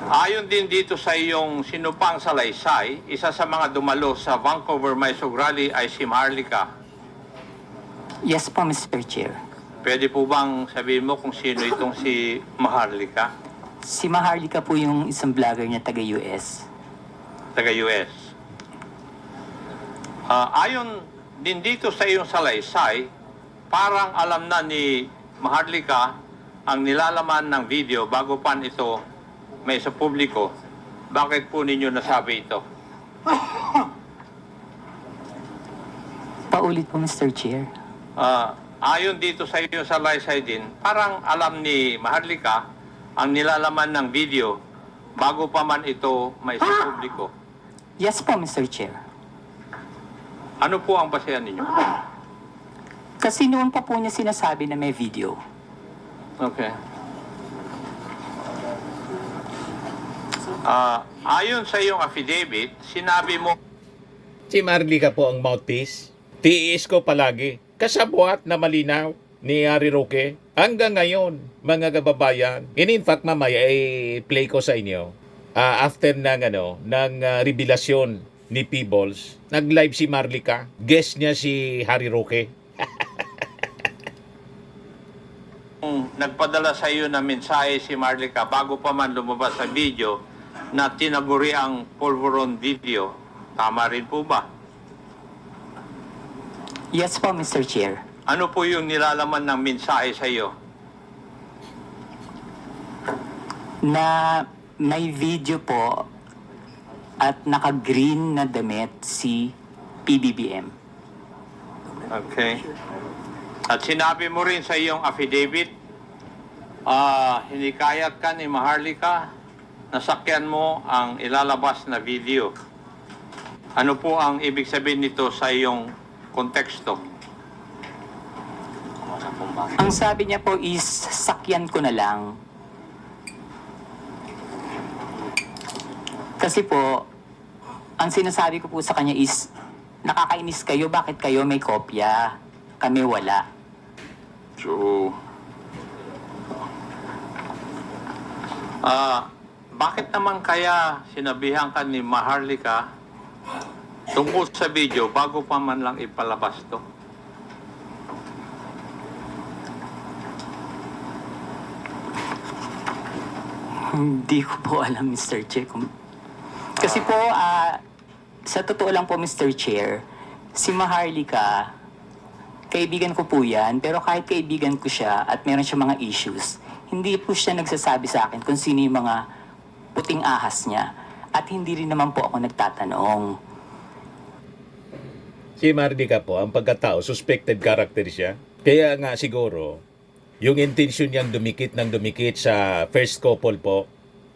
Speaker 2: ayon din dito sa iyong sinupang salaysay, isa sa mga dumalo sa Vancouver Maisog Rally ay si Maharlika.
Speaker 3: Yes po, Mr. Chair.
Speaker 2: Pwede po bang sabihin mo kung sino itong si Maharlika?
Speaker 3: Si Maharlika po yung isang vlogger niya taga-US.
Speaker 2: Taga-US. Ayon din dito sa iyong salaysay, parang alam na ni Maharlika ang nilalaman ng video bago pa ito may sa publiko. Bakit po ninyo nasabi ito?
Speaker 3: Paulit po, Mr. Chair.
Speaker 2: Ayon dito sa iyong salaysay din, parang alam ni Maharlika ang nilalaman ng video bago pa man ito may sa publiko.
Speaker 3: Yes po, Mr. Chair.
Speaker 2: Ano po ang basehan ninyo?
Speaker 3: Kasi noon pa po niya sinasabi na may video.
Speaker 2: Okay. Ayon sa iyong affidavit, sinabi mo
Speaker 1: Si Maharlika po ang mouthpiece. Tiis ko palagi. Kasabwat na malinaw ni Harry Roque. Hanggang ngayon, mga kababayan. And in fact, mamaya play ko sa inyo. After ng revelasyon ni Peebles, nag-live si Maharlika. Guest niya si Harry Roque.
Speaker 2: nagpadala sa iyo na mensahe si Maharlika bago pa man lumabas sa video na tinaguri ang pulburon video. Tama rin po ba?
Speaker 3: Yes po, Mr. Chair.
Speaker 2: Ano po yung nilalaman ng mensahe sa iyo?
Speaker 3: Na may video po at naka-green na damit si PBBM.
Speaker 2: Okay. At sinabi mo rin sa iyong affidavit, hinikayat ka ni Maharlika, nasakyan mo ang ilalabas na video. Ano po ang ibig sabihin nito sa iyong konteksto?
Speaker 3: Ang sabi niya po is, sakyan ko na lang. Kasi po, ang sinasabi ko po sa kanya is, nakakainis kayo, bakit kayo may kopya? Kami wala.
Speaker 2: So, bakit naman kaya sinabihan ka ni Maharlika tungkol sa video bago pa man lang ipalabas to?
Speaker 3: Hindi ko po alam, Mr. Chair. Kasi po, sa totoo lang po, Mr. Chair, si Maharlika, kaibigan ko po yan, pero kahit kaibigan ko siya at meron siya mga issues, hindi po siya nagsasabi sa akin kung sino yung mga puting ahas niya. At hindi rin naman po ako nagtatanong.
Speaker 1: Si Maharlika po, ang pagkatao, suspected character siya. Kaya nga siguro, yung intention niyang dumikit sa first couple po,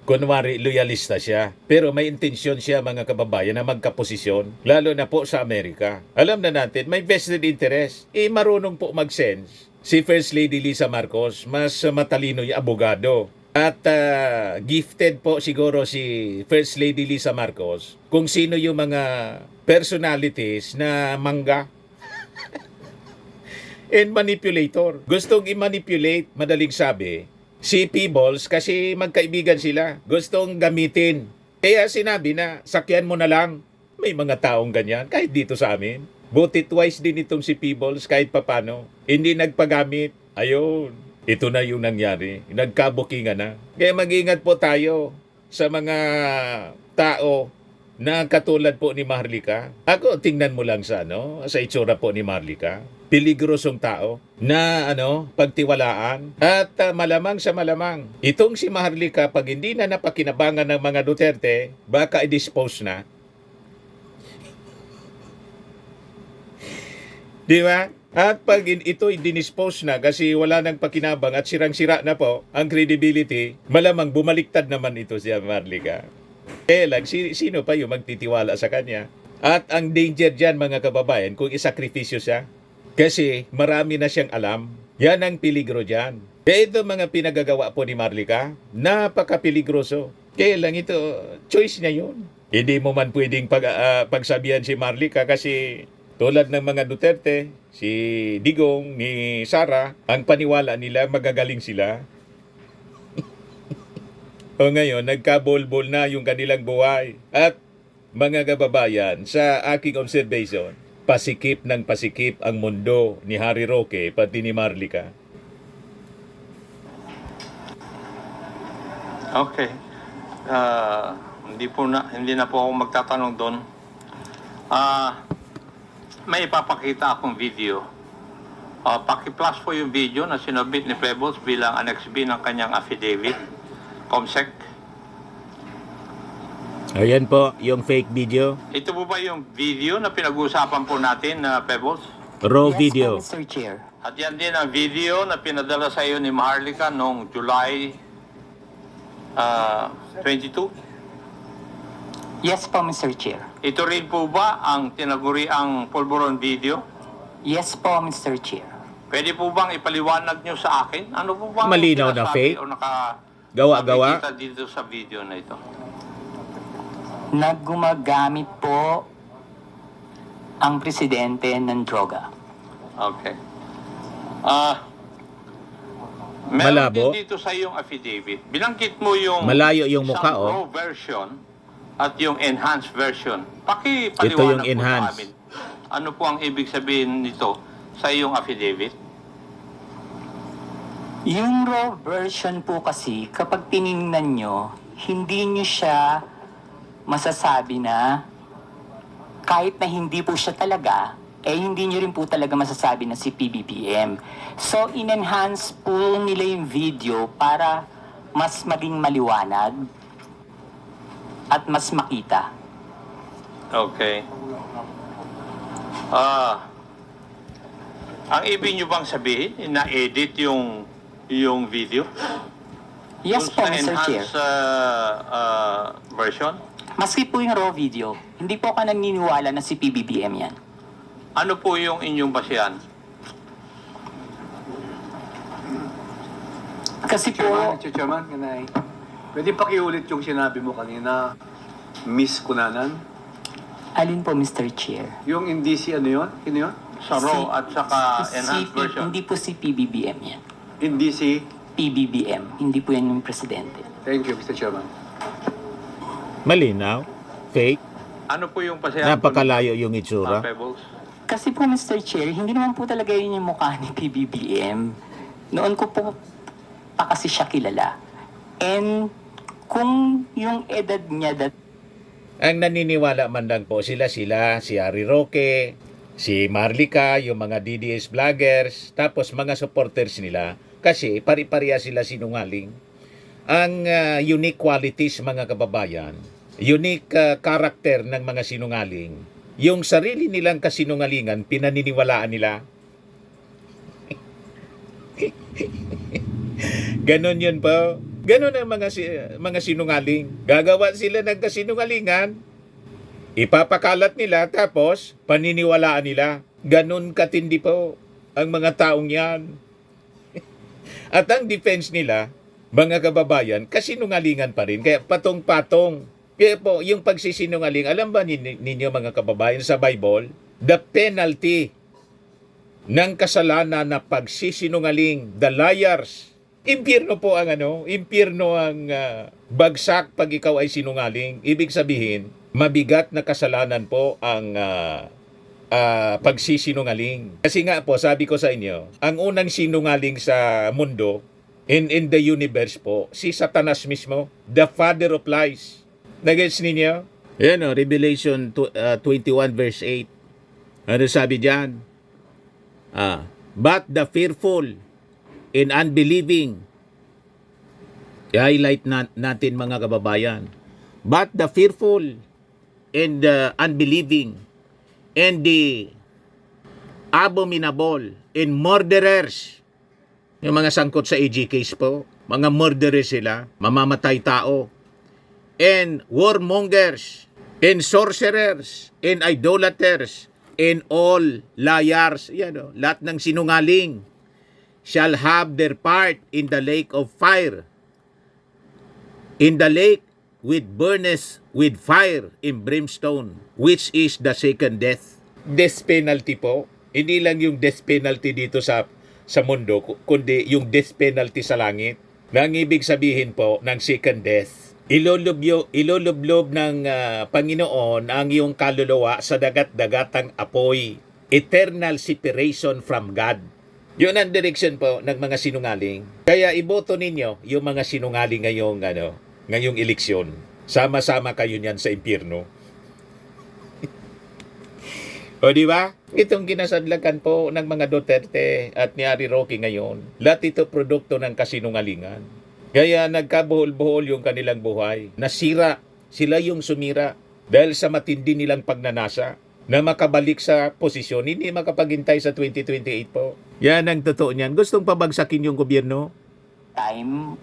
Speaker 1: kunwari loyalista siya. Pero may intensyon siya, mga kababayan, na magkaposisyon, lalo na po sa Amerika. Alam na natin, may vested interest. Marunong po mag-sense. Si First Lady Lisa Marcos, mas matalino yung abogado. At gifted po siguro si First Lady Lisa Marcos kung sino yung mga personalities na mangga and manipulator. Gustong i-manipulate, madaling sabi, si Peebles kasi magkaibigan sila. Gustong gamitin. Kaya sinabi na, sakyan mo na lang. May mga taong ganyan, kahit dito sa amin. Buti twice din itong si Peebles kahit papano. Hindi nagpagamit. Ayun, ito na yung nangyari. Nagkabukingan na. Kaya mag-ingat po tayo sa mga tao na katulad po ni Maharlika. Ako, tingnan mo lang sa itsura po ni Maharlika. Peligrosong tao na pagtiwalaan at malamang sa malamang. Itong si Maharlika, pag hindi na napakinabangan ng mga Duterte, baka i-dispose na. Di ba? At pag ito i-dispose na kasi wala nang pakinabang at sirang-sira na po ang credibility, malamang bumaliktad naman ito si Maharlika. Kaya lang, sino pa yung magtitiwala sa kanya? At ang danger dyan, mga kababayan, kung isakripisyo siya, kasi marami na siyang alam. Yan ang peligro dyan. Kaya ito mga pinagagawa po ni Maharlika, napaka-peligroso. Kaya lang ito, choice niya yun. Hindi mo man pwedeng pagsabihan si Maharlika kasi tulad ng mga Duterte, si Digong, ni Sara, ang paniwala nila magagaling sila. O ngayon, nagkabol-bol na yung kanilang buhay. At mga kababayan, sa aking observation, pasikip ng pasikip ang mundo ni Harry Roque pati ni Maharlika.
Speaker 2: Okay. Hindi na po ako magtatanong doon. May ipapakita akong video. Paki-plus po yung video na sinubmit ni Pebbles bilang Annex B ng kanyang affidavit. Comsec.
Speaker 1: Ayan po, yung fake video.
Speaker 2: Ito po ba yung video na pinag-uusapan po natin na Pebbles?
Speaker 1: Raw
Speaker 3: Yes
Speaker 1: video.
Speaker 3: po, Mr. Chair.
Speaker 2: At yan din ang video na pinadala sa iyo ni Maharlika noong July 22.
Speaker 3: Yes po, Mr. Chair.
Speaker 2: Ito rin po ba ang tinaguriang pulburon video?
Speaker 3: Yes po, Mr. Chair.
Speaker 2: Pwede po bang ipaliwanag nyo sa akin? Ano po bang
Speaker 1: Malinaw na
Speaker 2: sinasabi
Speaker 1: fake?
Speaker 2: o
Speaker 1: Gawa-gawa?
Speaker 2: nakikita dito sa video na ito?
Speaker 3: Naggumagamit po ang presidente ng droga.
Speaker 2: Okay. Meron
Speaker 1: Malabo?
Speaker 2: din dito sa iyong affidavit. Binanggit mo yung
Speaker 1: Malayo yung mukha,
Speaker 2: isang raw version at yung enhanced version. Pakipaliwanag
Speaker 1: Ito yung
Speaker 2: po sa
Speaker 1: enhanced.
Speaker 2: amin. Ano po ang ibig sabihin nito sa iyong affidavit?
Speaker 3: Yung raw version po kasi, kapag tiningnan nyo, hindi nyo siya masasabi na kahit na hindi po siya talaga, hindi nyo rin po talaga masasabi na si PBBM. So, in-enhance po nila yung video para mas maging maliwanag at mas makita.
Speaker 2: Okay. Ang ibig nyo bang sabihin, na-edit yung video?
Speaker 3: Yes po,
Speaker 2: Dun sa
Speaker 3: Mr. Chair.
Speaker 2: enhanced version?
Speaker 3: Maski po yung raw video, hindi po ako naniniwala na si PBBM yan.
Speaker 2: Ano po yung inyong basihan?
Speaker 3: Kasi po,
Speaker 5: Mr. Chairman, can I... Pwede pakiulit yung sinabi mo kanina, Miss Kunanan?
Speaker 3: alin po, Mr. Chair?
Speaker 5: Yung indisi, ano yun? Sino yun?
Speaker 2: Sa raw at saka enhanced version?
Speaker 3: Hindi po si PBBM yan.
Speaker 5: Indisi.
Speaker 3: PBBM, hindi po yan yung presidente.
Speaker 5: Thank you, Mr. Chairman.
Speaker 1: Malinaw? Fake?
Speaker 2: Ano po yung pasayahan po
Speaker 1: Napakalayo yung
Speaker 2: ni
Speaker 1: itsura.
Speaker 2: Pebbles?
Speaker 3: Kasi po, Mr. Chair, hindi naman po talaga yun yung mukha ni PBBM. Noon ko po pa kasi siya kilala. And kung yung edad niya
Speaker 1: Ang naniniwala man lang po sila, si Harry Roque, si Marlica, yung mga DDS vloggers, tapos mga supporters nila. Kasi pari-pareha sila sinungaling. Ang unique qualities mga kababayan, unique character ng mga sinungaling, yung sarili nilang kasinungalingan, pinaniniwalaan nila. Ganon yun po. Ganon ang mga sinungaling. Gagawa sila ng kasinungalingan, ipapakalat nila, tapos paniniwalaan nila. Ganon katindi po ang mga taong yan. At ang defense nila, mga kababayan, kasinungalingan pa rin. Kaya patong-patong. Kaya po, yung pagsisinungaling, alam ba ninyo mga kababayan sa Bible, the penalty ng kasalanan na pagsisinungaling, the liars, impyerno po ang impyerno ang bagsak pag ikaw ay sinungaling. Ibig sabihin, mabigat na kasalanan po ang pagsisinungaling. Kasi nga po, sabi ko sa inyo, ang unang sinungaling sa mundo, in the universe po, si Satanas mismo, the father of lies. Nagets ninyo? Yan o, Revelation 21 verse 8. Ano sabi diyan? But the fearful and unbelieving, i-highlight natin mga kababayan, but the fearful and unbelieving and the abominable and murderers, yung mga sangkot sa AG case po, mga murderers sila, mamamatay tao, and warmongers, and sorcerers, and idolaters, and all liars, lahat ng sinungaling, shall have their part in the lake of fire, in the lake with burneth with fire and brimstone, which is the second death. Death penalty po, hindi lang yung death penalty dito sa mundo, kundi yung death penalty sa langit. Nang ibig sabihin po ng second death, ilulublob ng Panginoon ang iyong kaluluwa sa dagat-dagatang apoy. Eternal separation from God. Yun ang direction po ng mga sinungaling. Kaya iboto ninyo yung mga sinungaling ngayong eleksyon. Sama-sama kayo niyan sa impyerno. O di ba? Itong kinasadlakan po ng mga Duterte at ni Harry Roque ngayon, lahat ito produkto ng kasinungalingan. Kaya nagkabuhol-buhol yung kanilang buhay. Nasira, sila yung sumira dahil sa matindi nilang pagnanasa na makabalik sa posisyon, hindi makapaghintay sa 2028 po. Yan ang totoo niyan. Gustong pabagsakin yung gobyerno?
Speaker 3: time,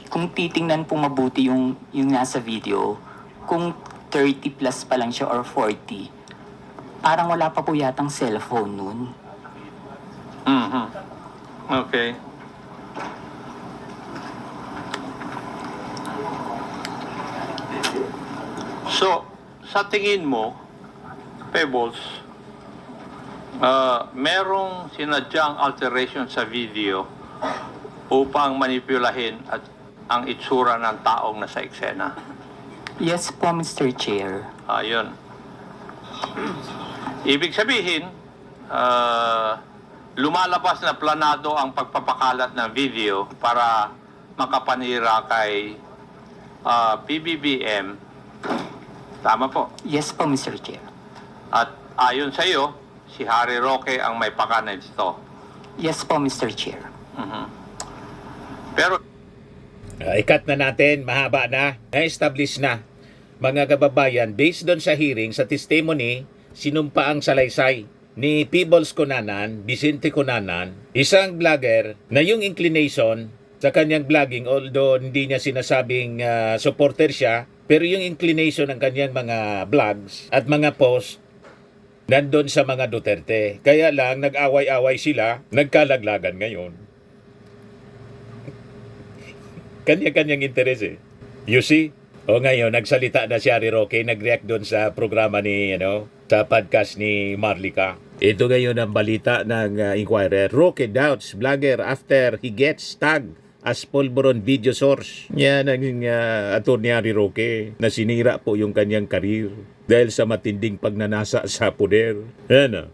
Speaker 3: kung titingnan po mabuti yung nasa video, kung 30 plus pa lang siya or 40, parang wala pa po yatang cellphone nun.
Speaker 2: Mhm. Okay. So, sa tingin mo, Pebbles, merong sinadyang alteration sa video upang manipulahin at ang itsura ng taong nasa eksena.
Speaker 3: Yes po, Mr. Chair.
Speaker 2: Ayun. Ibig sabihin, lumalabas na planado ang pagpapakalat ng video para makapanira kay PBBM. Tama po.
Speaker 3: Yes po, Mr. Chair.
Speaker 2: At ayon sa iyo, si Harry Roque ang may pakanan dito.
Speaker 3: Yes po, Mr. Chair.
Speaker 2: Pero
Speaker 1: Ikat na natin, mahaba na, na-establish na. Mga kababayan, based doon sa hearing, sa testimony, sinumpa ang salaysay ni Peebles Cunanan, Vicente Cunanan, isang vlogger na yung inclination sa kanyang vlogging, although hindi niya sinasabing supporter siya, pero yung inclination ng kanyang mga vlogs at mga posts, nandun sa mga Duterte. Kaya lang, nag-away-away sila, nagkalaglagan ngayon. Kanya-kanyang interes eh. You see? O ngayon, nagsalita na si Harry Roque, nag-react doon sa programa ni, sa podcast ni Marlica. Ito ngayon ang balita ng Inquirer. Roque doubts vlogger after he gets tagged as pulburon video source. Yan ang Atty. Harry Roque na sinira po yung kanyang karir dahil sa matinding pagnanasa sa poder. Ano?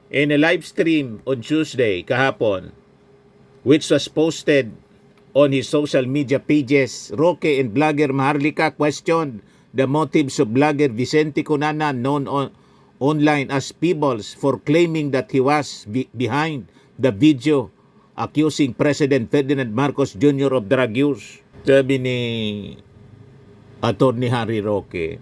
Speaker 1: In a live stream on Tuesday kahapon, which was posted on his social media pages, Roque and blogger Maharlika questioned the motives of blogger Vicente Cunanan, known online as Peebles, for claiming that he was behind the video accusing President Ferdinand Marcos Jr. of drug use. Sabi ni Atty. Harry Roque,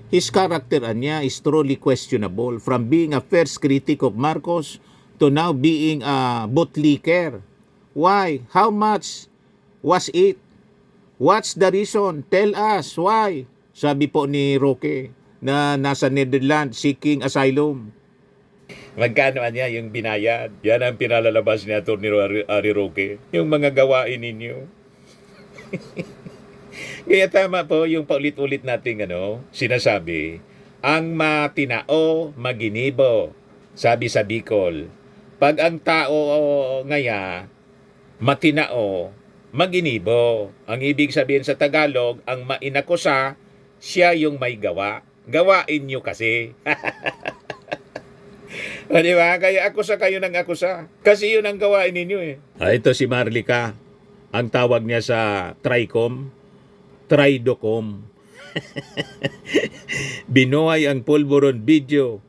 Speaker 1: his character niya is truly questionable, from being a first critic of Marcos to now being a bootlicker. Why? How much was it? What's the reason? Tell us why. Sabi po ni Roque na nasa Netherlands seeking asylum. Magkano niya yung binayad? Yan ang pinalalabas ni Atty. Harry Roque. Yung mga gawain ninyo. Kaya tama po yung paulit-ulit nating sinasabi. Ang matinao, maginibo. Sabi sa Bicol. Pag ang tao ngaya, matinao, maginibo. Ang ibig sabihin sa Tagalog, ang mainakusa, siya yung may gawa. Gawain nyo kasi. O diba? Kaya akusa kayo ng akusa. Kasi yun ang gawain ninyo eh. Ito si Maharlika. Ang tawag niya sa TRICOM, Tridocom. Binuhay ang pulburon video.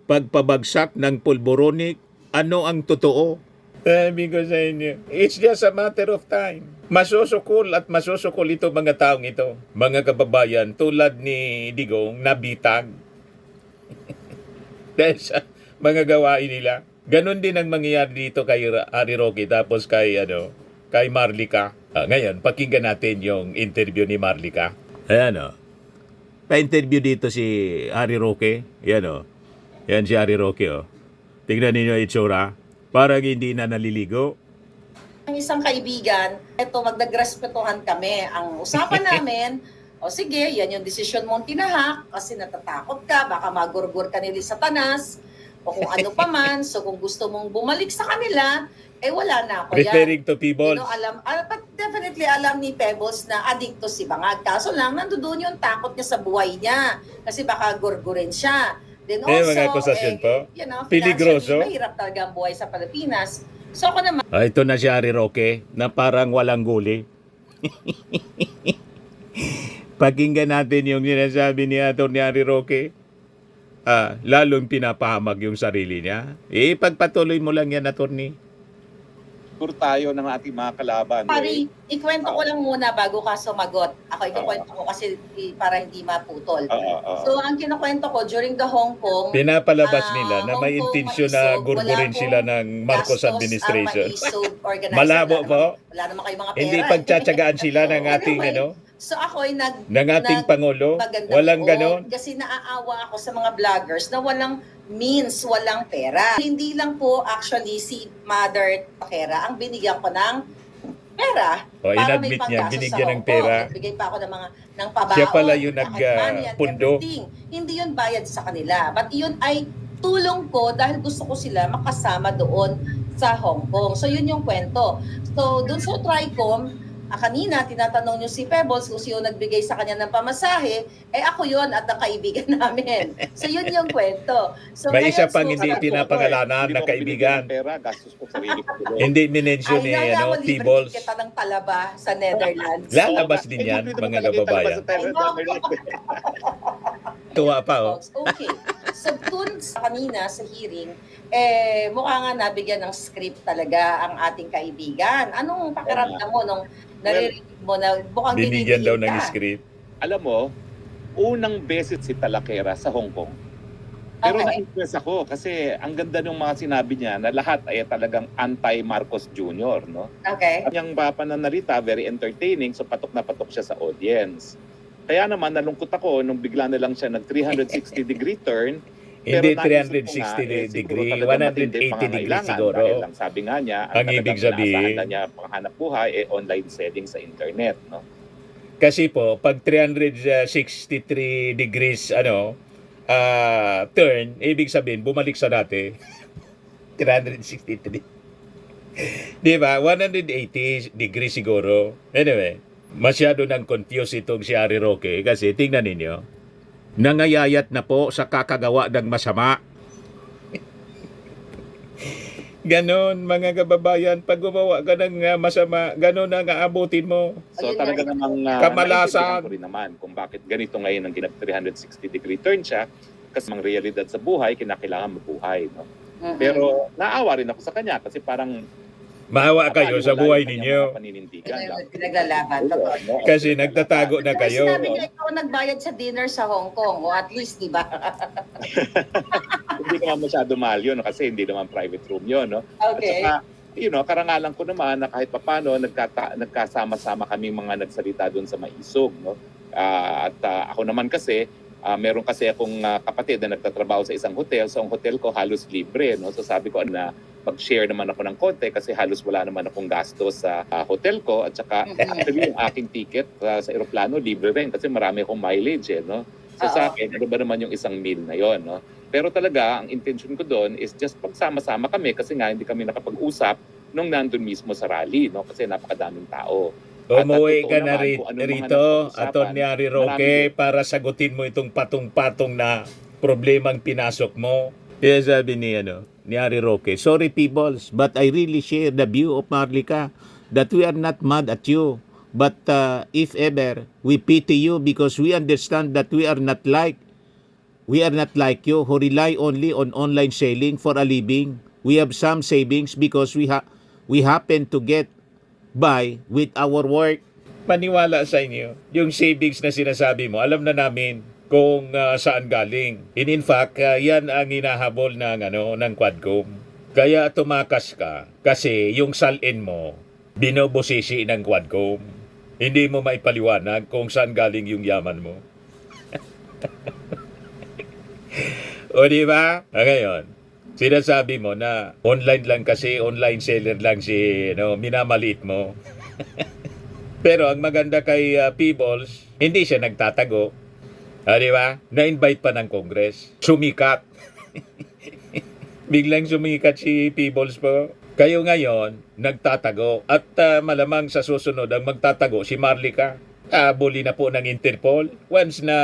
Speaker 1: Pagpabagsak ng pulburonic, ano ang totoo? Sabi ko sa inyo, it's just a matter of time. Masusukol at masusukol ito mga taong ito. Mga kababayan, tulad ni Digong, nabitag. Dahil sa mga gawain nila. Ganon din ang mangyayari dito kay Harry Roque tapos kay Maharlika. Ngayon, pakinggan natin yung interview ni Maharlika. Ayan Pa-interview dito si Harry Roque. Yan Yan si Harry Roque Tingnan ninyo yung itsura. Parang hindi na naliligo.
Speaker 6: Ang isang kaibigan, eto magdagrespetuhan kami. Ang usapan namin, o sige, yan yung desisyon mong tinahak kasi natatakot ka, baka magurgur ka nila sa tanas, o kung ano pa man. So kung gusto mong bumalik sa kanila, wala na ako yan.
Speaker 1: Referring to Peebles.
Speaker 6: Definitely alam ni Pebbles na adikto si Bangag. Kaso lang, nandoon yung takot niya sa buhay niya. Kasi baka gurgurin siya. Then also,
Speaker 1: mga akusasyon po.
Speaker 6: Peligroso.
Speaker 1: Peligroso.
Speaker 6: Mahirap talaga ang buhay sa Pilipinas. So ako naman,
Speaker 1: Ito na si Harry Roque na parang walang guli. Pakinggan natin yung sinasabi ni Harry Roque. Lalong pinapahamag yung sarili niya. Pagpatuloy mo lang yan, attorney.
Speaker 7: Sure tayo ng ating mga kalaban.
Speaker 6: pari, ikwento ko lang muna bago ka sumagot. Ako ikwento ko kasi para hindi maputol. So ang kinukwento ko during the Hong Kong,
Speaker 1: Pinapalabas nila na may
Speaker 6: Hong Kong
Speaker 1: intensyon na
Speaker 6: maisog,
Speaker 1: gurgurin
Speaker 6: wala
Speaker 1: sila
Speaker 6: pong
Speaker 1: ng Marcos
Speaker 6: gastos
Speaker 1: administration.
Speaker 6: ang maisog organizer.
Speaker 1: Malabo po.
Speaker 6: Wala naman kayong mga pera.
Speaker 1: Hindi pagtsatsagaan sila ng ating
Speaker 6: So ako ay
Speaker 1: ng ating Pangulo. Walang ganon.
Speaker 6: Kasi naaawa ako sa mga vloggers na walang means, walang pera. Hindi lang po actually si Mother Paquera ang binigyan ko ng pera. Para may
Speaker 1: inadmit niya,
Speaker 6: panggastos
Speaker 1: binigyan
Speaker 6: sa
Speaker 1: ng
Speaker 6: Hong Kong.
Speaker 1: pera.
Speaker 6: Nagbigay pa ako ng pabaon.
Speaker 1: Siya pala yung
Speaker 6: money and
Speaker 1: nagpundo.
Speaker 6: everything. Hindi yun bayad sa kanila. But yun ay tulong ko dahil gusto ko sila makasama doon sa Hong Kong. So yun yung kwento. So doon sa TRICOM, kanina tinatanong nyo si Pebbles kung sino nagbigay sa kanya ng pamasahe, ako yun at ang kaibigan namin. So yun yung kwento. So,
Speaker 1: May isa
Speaker 6: ngayon,
Speaker 1: pang
Speaker 6: so,
Speaker 1: hindi
Speaker 6: sa-
Speaker 1: pinapangalanan na kaibigan.
Speaker 7: Pera, gastos ko sarili ko.
Speaker 1: Hindi minention ni Peebles.
Speaker 6: kita ng talaba sa Netherlands.
Speaker 1: Lalabas din yan, mga kababayan. Tuwa pa
Speaker 6: Okay. So dun sa kanina sa hearing, mukha nga nabigyan ng script talaga ang ating kaibigan. Anong pakiramdam mo nung naririnig mo na mukhang
Speaker 1: Binigyan daw ng
Speaker 6: ka?
Speaker 1: script.
Speaker 7: Alam mo, unang beses si Talakera sa Hong Kong. Pero
Speaker 6: Okay.
Speaker 7: na-impress ako kasi ang ganda ng mga sinabi niya na lahat ay talagang anti-Marcos Jr., no?
Speaker 6: Okay.
Speaker 7: Ang pananalita, very entertaining, so patok na patok siya sa audience. Kaya naman, nalungkot ako nung bigla na lang siya nag 360-degree turn.
Speaker 1: Hindi
Speaker 7: Pero naisip ko
Speaker 1: 360
Speaker 7: siguro
Speaker 1: degree,
Speaker 7: talagang
Speaker 1: 180
Speaker 7: matindi
Speaker 1: degree
Speaker 7: pangangailangan
Speaker 1: siguro.
Speaker 7: Dahil lang sabi nga niya,
Speaker 1: Ang ibig sabihin,
Speaker 7: inaasahan na niya panghanap buhay, online selling sa internet, no?
Speaker 1: Kasi po, pag 363 degrees turn, ibig sabihin, bumalik sa dati. 363. Di ba? 180 degrees siguro. Anyway, masyado nang confused itong si Harry Roque kasi tingnan ninyo, nangayayat na po sa kakagawa ng masama. Ganon, mga kababayan, pag gumawa ka ng masama, ganon ang aabutin mo.
Speaker 7: So
Speaker 6: Ayun
Speaker 7: talaga
Speaker 6: nga.
Speaker 7: namang
Speaker 1: Kamalasan.
Speaker 7: naiintindihan ko rin naman kung bakit ganito ngayon ang 360-degree turn siya kasi ang realidad sa buhay, kinakailangan mabuhay. No?
Speaker 6: Mm-mm.
Speaker 7: Pero naawa rin ako sa kanya kasi parang
Speaker 1: Maawa kayo sa buhay
Speaker 7: yung kanyang
Speaker 1: ninyo.
Speaker 7: mga paninindigan.
Speaker 6: Pinaglalaban.
Speaker 7: Oo,
Speaker 6: Totoo.
Speaker 7: no?
Speaker 1: Kasi nagtatago na
Speaker 6: Pero
Speaker 1: kayo.
Speaker 6: sinabi niya ikaw nagbayad sa dinner sa Hong Kong, o at least, di ba?
Speaker 7: Hindi naman masyado mahal yun no? Kasi hindi naman private room yun. No?
Speaker 6: Okay.
Speaker 7: At saka, karangalan ko naman na kahit papano nagkasama-sama kami mga nagsalita doon sa Maisog. No? Ako naman kasi, meron kasi akong kapatid na nagtatrabaho sa isang hotel. So ang hotel ko halos libre. No? So sabi ko na mag-share naman ako ng konti kasi halos wala naman akong gasto sa hotel ko. At saka actually yung aking ticket sa eroplano libre rin kasi marami akong mileage. No? So sa akin, ano ba naman yung isang meal na yon, no? Pero talaga, ang intention ko doon is just pagsama-sama kami kasi nga hindi kami nakapag-usap nung nandun mismo sa rally, no? Kasi napakadaming tao. At
Speaker 1: Umuwi
Speaker 7: totoo
Speaker 1: ka na
Speaker 7: naman kung ano mga
Speaker 1: rito,
Speaker 7: napag-usapan,
Speaker 1: Atty. Harry Roque, para sagutin mo itong patong-patong na problemang pinasok mo. Kaya sabi ni Harry Roque, sorry peoples, but I really share the view of Marlica that we are not mad at you. But if ever, we pity you because we understand that we are not like you who rely only on online selling for a living. We have some savings because we happen to get by with our work. Maniwala sa inyo, yung savings na sinasabi mo, alam na namin kung saan galing. And in fact, yan ang hinahabol ng Quadcom. Kaya tumakas ka kasi yung salin mo, binobosisi ng Quadcom. Hindi mo maipaliwanag kung saan galing yung yaman mo. O di ba? Ngayon, sinasabi mo na online lang kasi, online seller lang si minamaliit mo. Pero ang maganda kay Peebles, hindi siya nagtatago. Di ba? Na-invite pa ng Congress. Sumikat. Biglang sumikat si Peebles po. Kayo ngayon, nagtatago. At malamang sa susunod, ang magtatago si Marlica. Abuli na po ng Interpol. Once na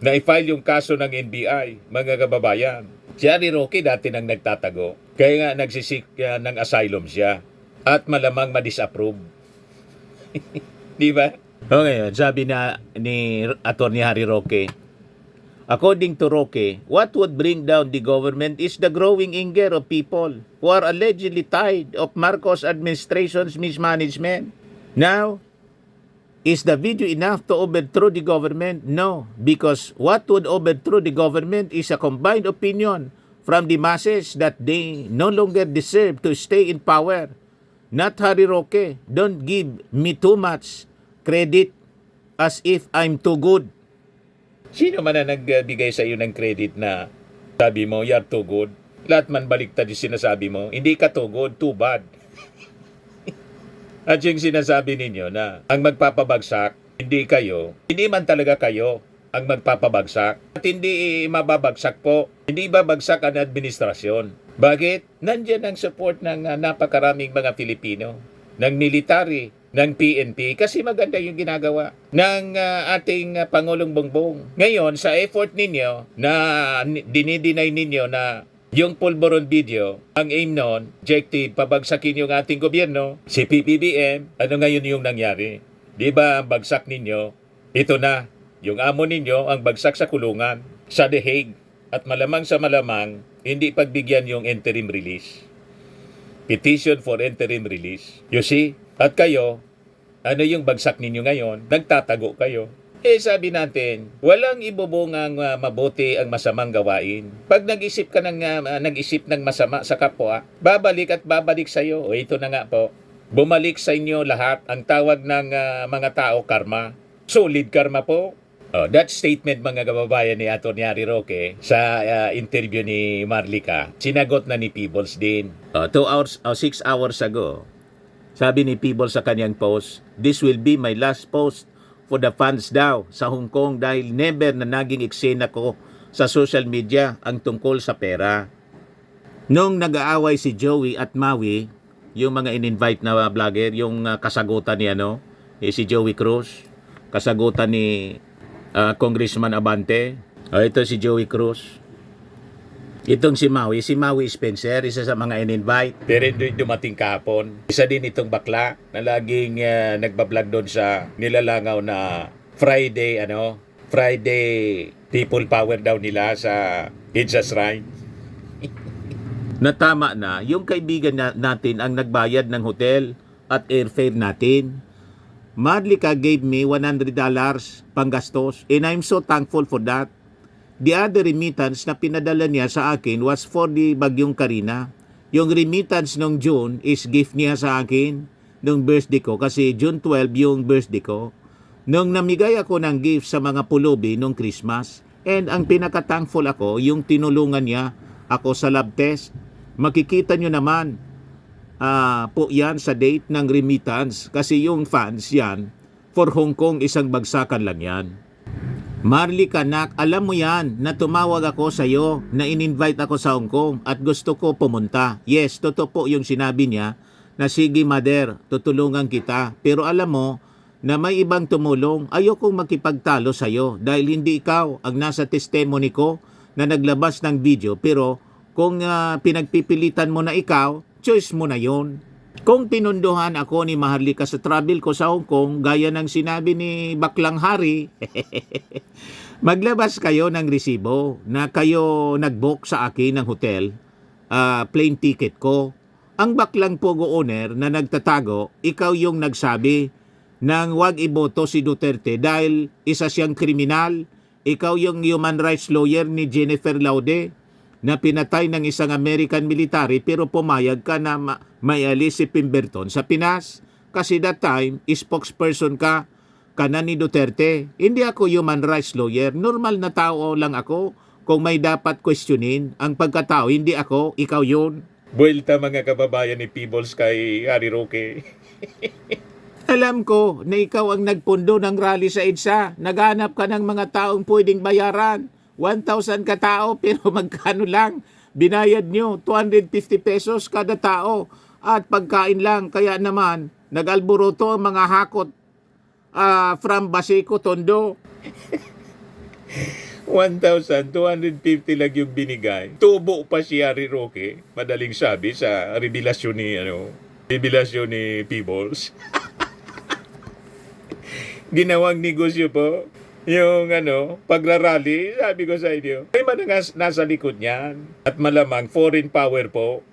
Speaker 1: na-file yung kaso ng NBI, mga kababayan. Si Harry Roque dati nang nagtatago. Kaya nga nagsisik ng asylum siya. At malamang ma-disapprove. Di ba? O ngayon, sabi ni Atty. Harry Roque, according to Roque, what would bring down the government is the growing anger of people who are allegedly tired of Marcos administration's mismanagement. Now, is the video enough to overthrow the government? No, because what would overthrow the government is a combined opinion from the masses that they no longer deserve to stay in power. Not Harry Roque. Don't give me too much credit as if I'm too good. Sino man na nagbigay sa iyo ng credit na sabi mo, you're too good? Lahat man baliktad yung sinasabi mo, hindi ka too good, too bad. At yung sinasabi ninyo na ang magpapabagsak, hindi man talaga kayo ang magpapabagsak. At hindi mababagsak po, hindi babagsak ang administrasyon. Bakit? Nandiyan ang support ng napakaraming mga Pilipino, ng military, ng PNP, kasi maganda yung ginagawa ng ating Pangulong Bongbong. Ngayon, sa effort ninyo na dinideny ninyo na yung pulburon video, ang aim nun, objective, pabagsakin yung ating gobyerno, si PBBM, ano ngayon yung nangyari? Di ba ang bagsak ninyo? Ito na, yung amo ninyo ang bagsak sa kulungan, sa The Hague, at malamang sa malamang, hindi pagbigyan yung interim release. Petition for interim release. You see? At kayo, ano yung bagsak ninyo ngayon? Nagtatago kayo. Sabi natin, walang ibubungang mabuti ang masamang gawain. Pag nag-isip ka ng masama sa kapwa, babalik at babalik sa iyo. O ito na nga po. Bumalik sa inyo lahat ang tawag ng mga tao karma. Solid karma po. That statement, mga kababayan, ni Atty. Harry Roque sa interview ni Marlica, sinagot na ni Peebles din. 6 hours ago, sabi ni Peebles sa kanyang post, this will be my last post for the fans daw sa Hong Kong dahil never na naging eksena ko sa social media ang tungkol sa pera. Nung nag-aaway si Joey at Maui, yung mga in-invite na vlogger, yung kasagutan ni si Joey Cruz, kasagutan ni Congressman Abante. Ito si Joey Cruz. Itong si Maui Spencer, isa sa mga in-invite. Pero hindi dumating kahapon. Isa din itong bakla na laging nagbablog doon sa nilalangaw na Friday people power daw nila sa Pizza Shrine. Natama na, yung kaibigan natin ang nagbayad ng hotel at airfare natin. Madlika gave me $100 panggastos and I'm so thankful for that. The other remittance na pinadala niya sa akin was for the Bagyong Karina. Yung remittance nung June is gift niya sa akin nung birthday ko kasi June 12 yung birthday ko. Nung namigay ako ng gift sa mga pulubi nung Christmas, and ang pinaka-thankful ako, yung tinulungan niya ako sa lab test. Makikita nyo naman po yan sa date ng remittance kasi yung funds yan for Hong Kong isang bagsakan lang yan. Marley Kanak, alam mo yan na tumawag ako sa iyo na in-invite ako sa Hong Kong at gusto ko pumunta. Yes, totoo po yung sinabi niya na sige Mother, tutulungan kita. Pero alam mo na may ibang tumulong, ayokong makipagtalo sa iyo dahil hindi ikaw ang nasa testimony ko na naglabas ng video pero kung pinagpipilitan mo na ikaw, choice mo na yon. Kung pinunduhan ako ni Maharlika sa travel ko sa Hong Kong, gaya ng sinabi ni Baklang Hari, maglabas kayo ng resibo na kayo nag-book sa akin ng hotel, plane ticket ko. Ang Baklang Pogo owner na nagtatago, ikaw yung nagsabi nang wag iboto si Duterte dahil isa siyang kriminal. Ikaw yung human rights lawyer ni Jennifer Laude na pinatay ng isang American military pero pumayag ka na may alis si Pemberton sa Pinas kasi that time spokesperson ka na ni Duterte. Hindi ako human rights lawyer, normal na tao lang ako. Kung may dapat questionin ang pagkatao, hindi ako, ikaw yun. Buwelta mga kababayan ni Peebles kay Harry Roque. Alam ko na ikaw ang nagpundo ng rally sa EDSA. Naghanap ka ng mga taong pwedeng bayaran. 1,000 katao pero magkano lang? Binayad nyo 250 pesos kada tao at pagkain lang. Kaya naman nag-alboroto ang mga hakot from Baseco, Tondo. 1,250 lang yung binigay. Tubo pa si Harry Roque, madaling sabi sa revelasyon ni Peebles. Ginawang negosyo po. Yung pagrarally, sabi ko sa inyo, may mga nasa likod niyan. At malamang foreign power po.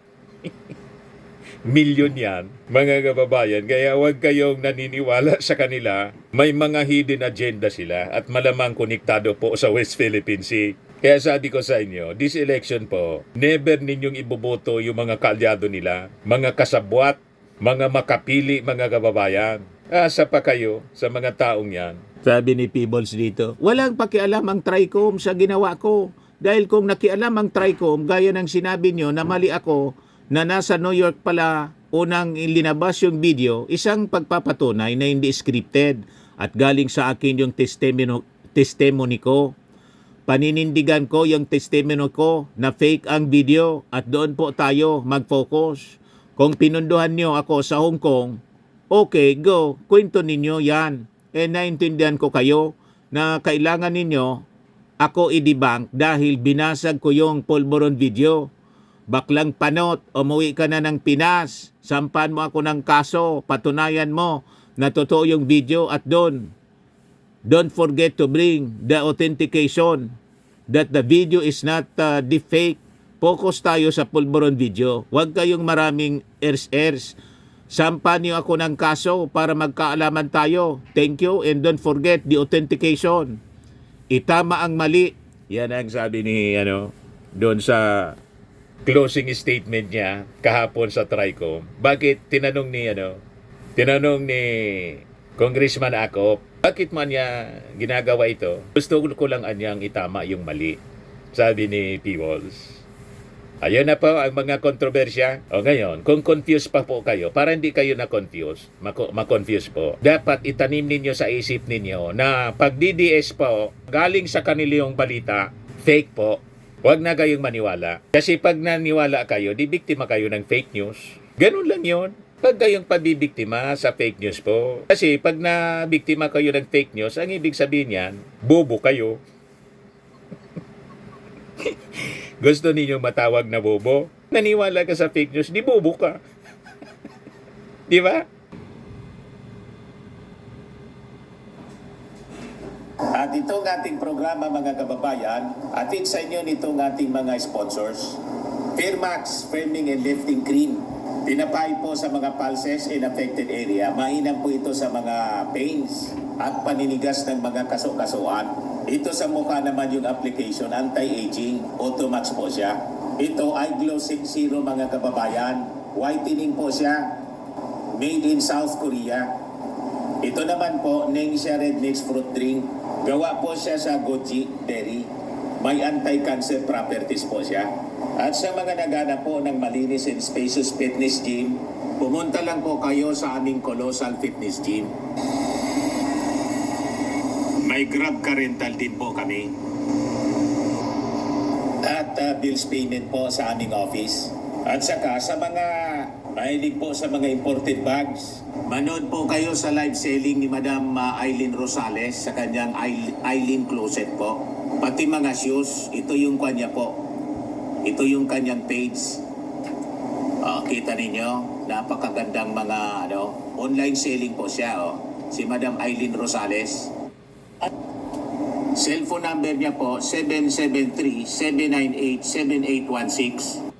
Speaker 1: Milyon yan, mga kababayan. Kaya huwag kayong naniniwala sa kanila. May mga hidden agenda sila at malamang konektado po sa West Philippine Sea. Kaya sabi ko sa inyo, this election po, never ninyong iboboto yung mga kaalyado nila, mga kasabwat, mga makapili, mga kababayan. Asa pa kayo sa mga taong yan. Sabi ni Peebles dito, walang pakialam ang TRICOM sa ginawa ko. Dahil kung nakialam ang TRICOM, gaya ng sinabi nyo na mali ako, na nasa New York pala unang linabas yung video, isang pagpapatunay na hindi scripted at galing sa akin yung testimony ko. Paninindigan ko yung testimony ko na fake ang video at doon po tayo mag-focus. Kung pinunduhan nyo ako sa Hong Kong, okay, go, kwento ninyo yan. Naintindihan ko kayo na kailangan ninyo ako i-debunk dahil binasag ko yung Polvoron video. Baklang panot, umuwi ka na ng Pinas, sampan mo ako ng kaso, patunayan mo na totoo yung video at don't forget to bring the authentication that the video is not deepfake. Focus tayo sa Polvoron video. Huwag kayong maraming airs. Sampan niyo ako ng kaso para magkaalaman tayo. Thank you and don't forget the authentication. Itama ang mali. Yan ang sabi ni doon sa closing statement niya kahapon sa TRICOM. Bakit tinanong ni Congressman Acop, bakit man niya ginagawa ito? Gusto ko lang anyang itama yung mali. Sabi ni Peebles. Ayun na po ang mga kontrobersya. O ngayon, kung confused pa po kayo, para hindi kayo na-confuse, ma-confuse po, dapat itanim ninyo sa isip ninyo na pag DDS po, galing sa kanila yung balita, fake po. Huwag na kayong maniwala. Kasi pag naniwala kayo, di biktima kayo ng fake news. Ganun lang yun. Pag kayong pabibiktima sa fake news po. Kasi pag nabiktima kayo ng fake news, ang ibig sabihin yan, bobo kayo. Gusto ninyong matawag na bobo? Naniwala ka sa fake news, di bobo ka. Di ba?
Speaker 8: At itong ating programa mga kababayan, atid sa inyo nitong ating mga sponsors. Fairmax Firming and Lifting Cream. Pinapay po sa mga pulses in affected area. Mainam po ito sa mga pains at paninigas ng mga kaso-kasuan. Ito sa mukha naman yung application, anti-aging, Automax po siya. Ito ay Glow 60 mga kababayan. Whitening po siya. Made in South Korea. Ito naman po, Nengxia Red Mix Fruit Drink. Gawa po siya sa goji berry. May anti-cancer properties po siya. At sa mga naghanap po ng malinis and spacious fitness gym, pumunta lang po kayo sa aming Colossal Fitness Gym. May Grab Car Rental din po kami. At bills payment po sa aming office. At saka sa mga mahilig po sa mga imported bags, manood po kayo sa live selling ni Madam Aileen Rosales sa kanyang Aileen Closet po. Pati mga shoes, ito yung kanya po. Ito yung kanyang page. Kita ninyo, napakagandang mga online selling po siya. Si Madam Aileen Rosales. Cellphone number niya po, 773-798-7816.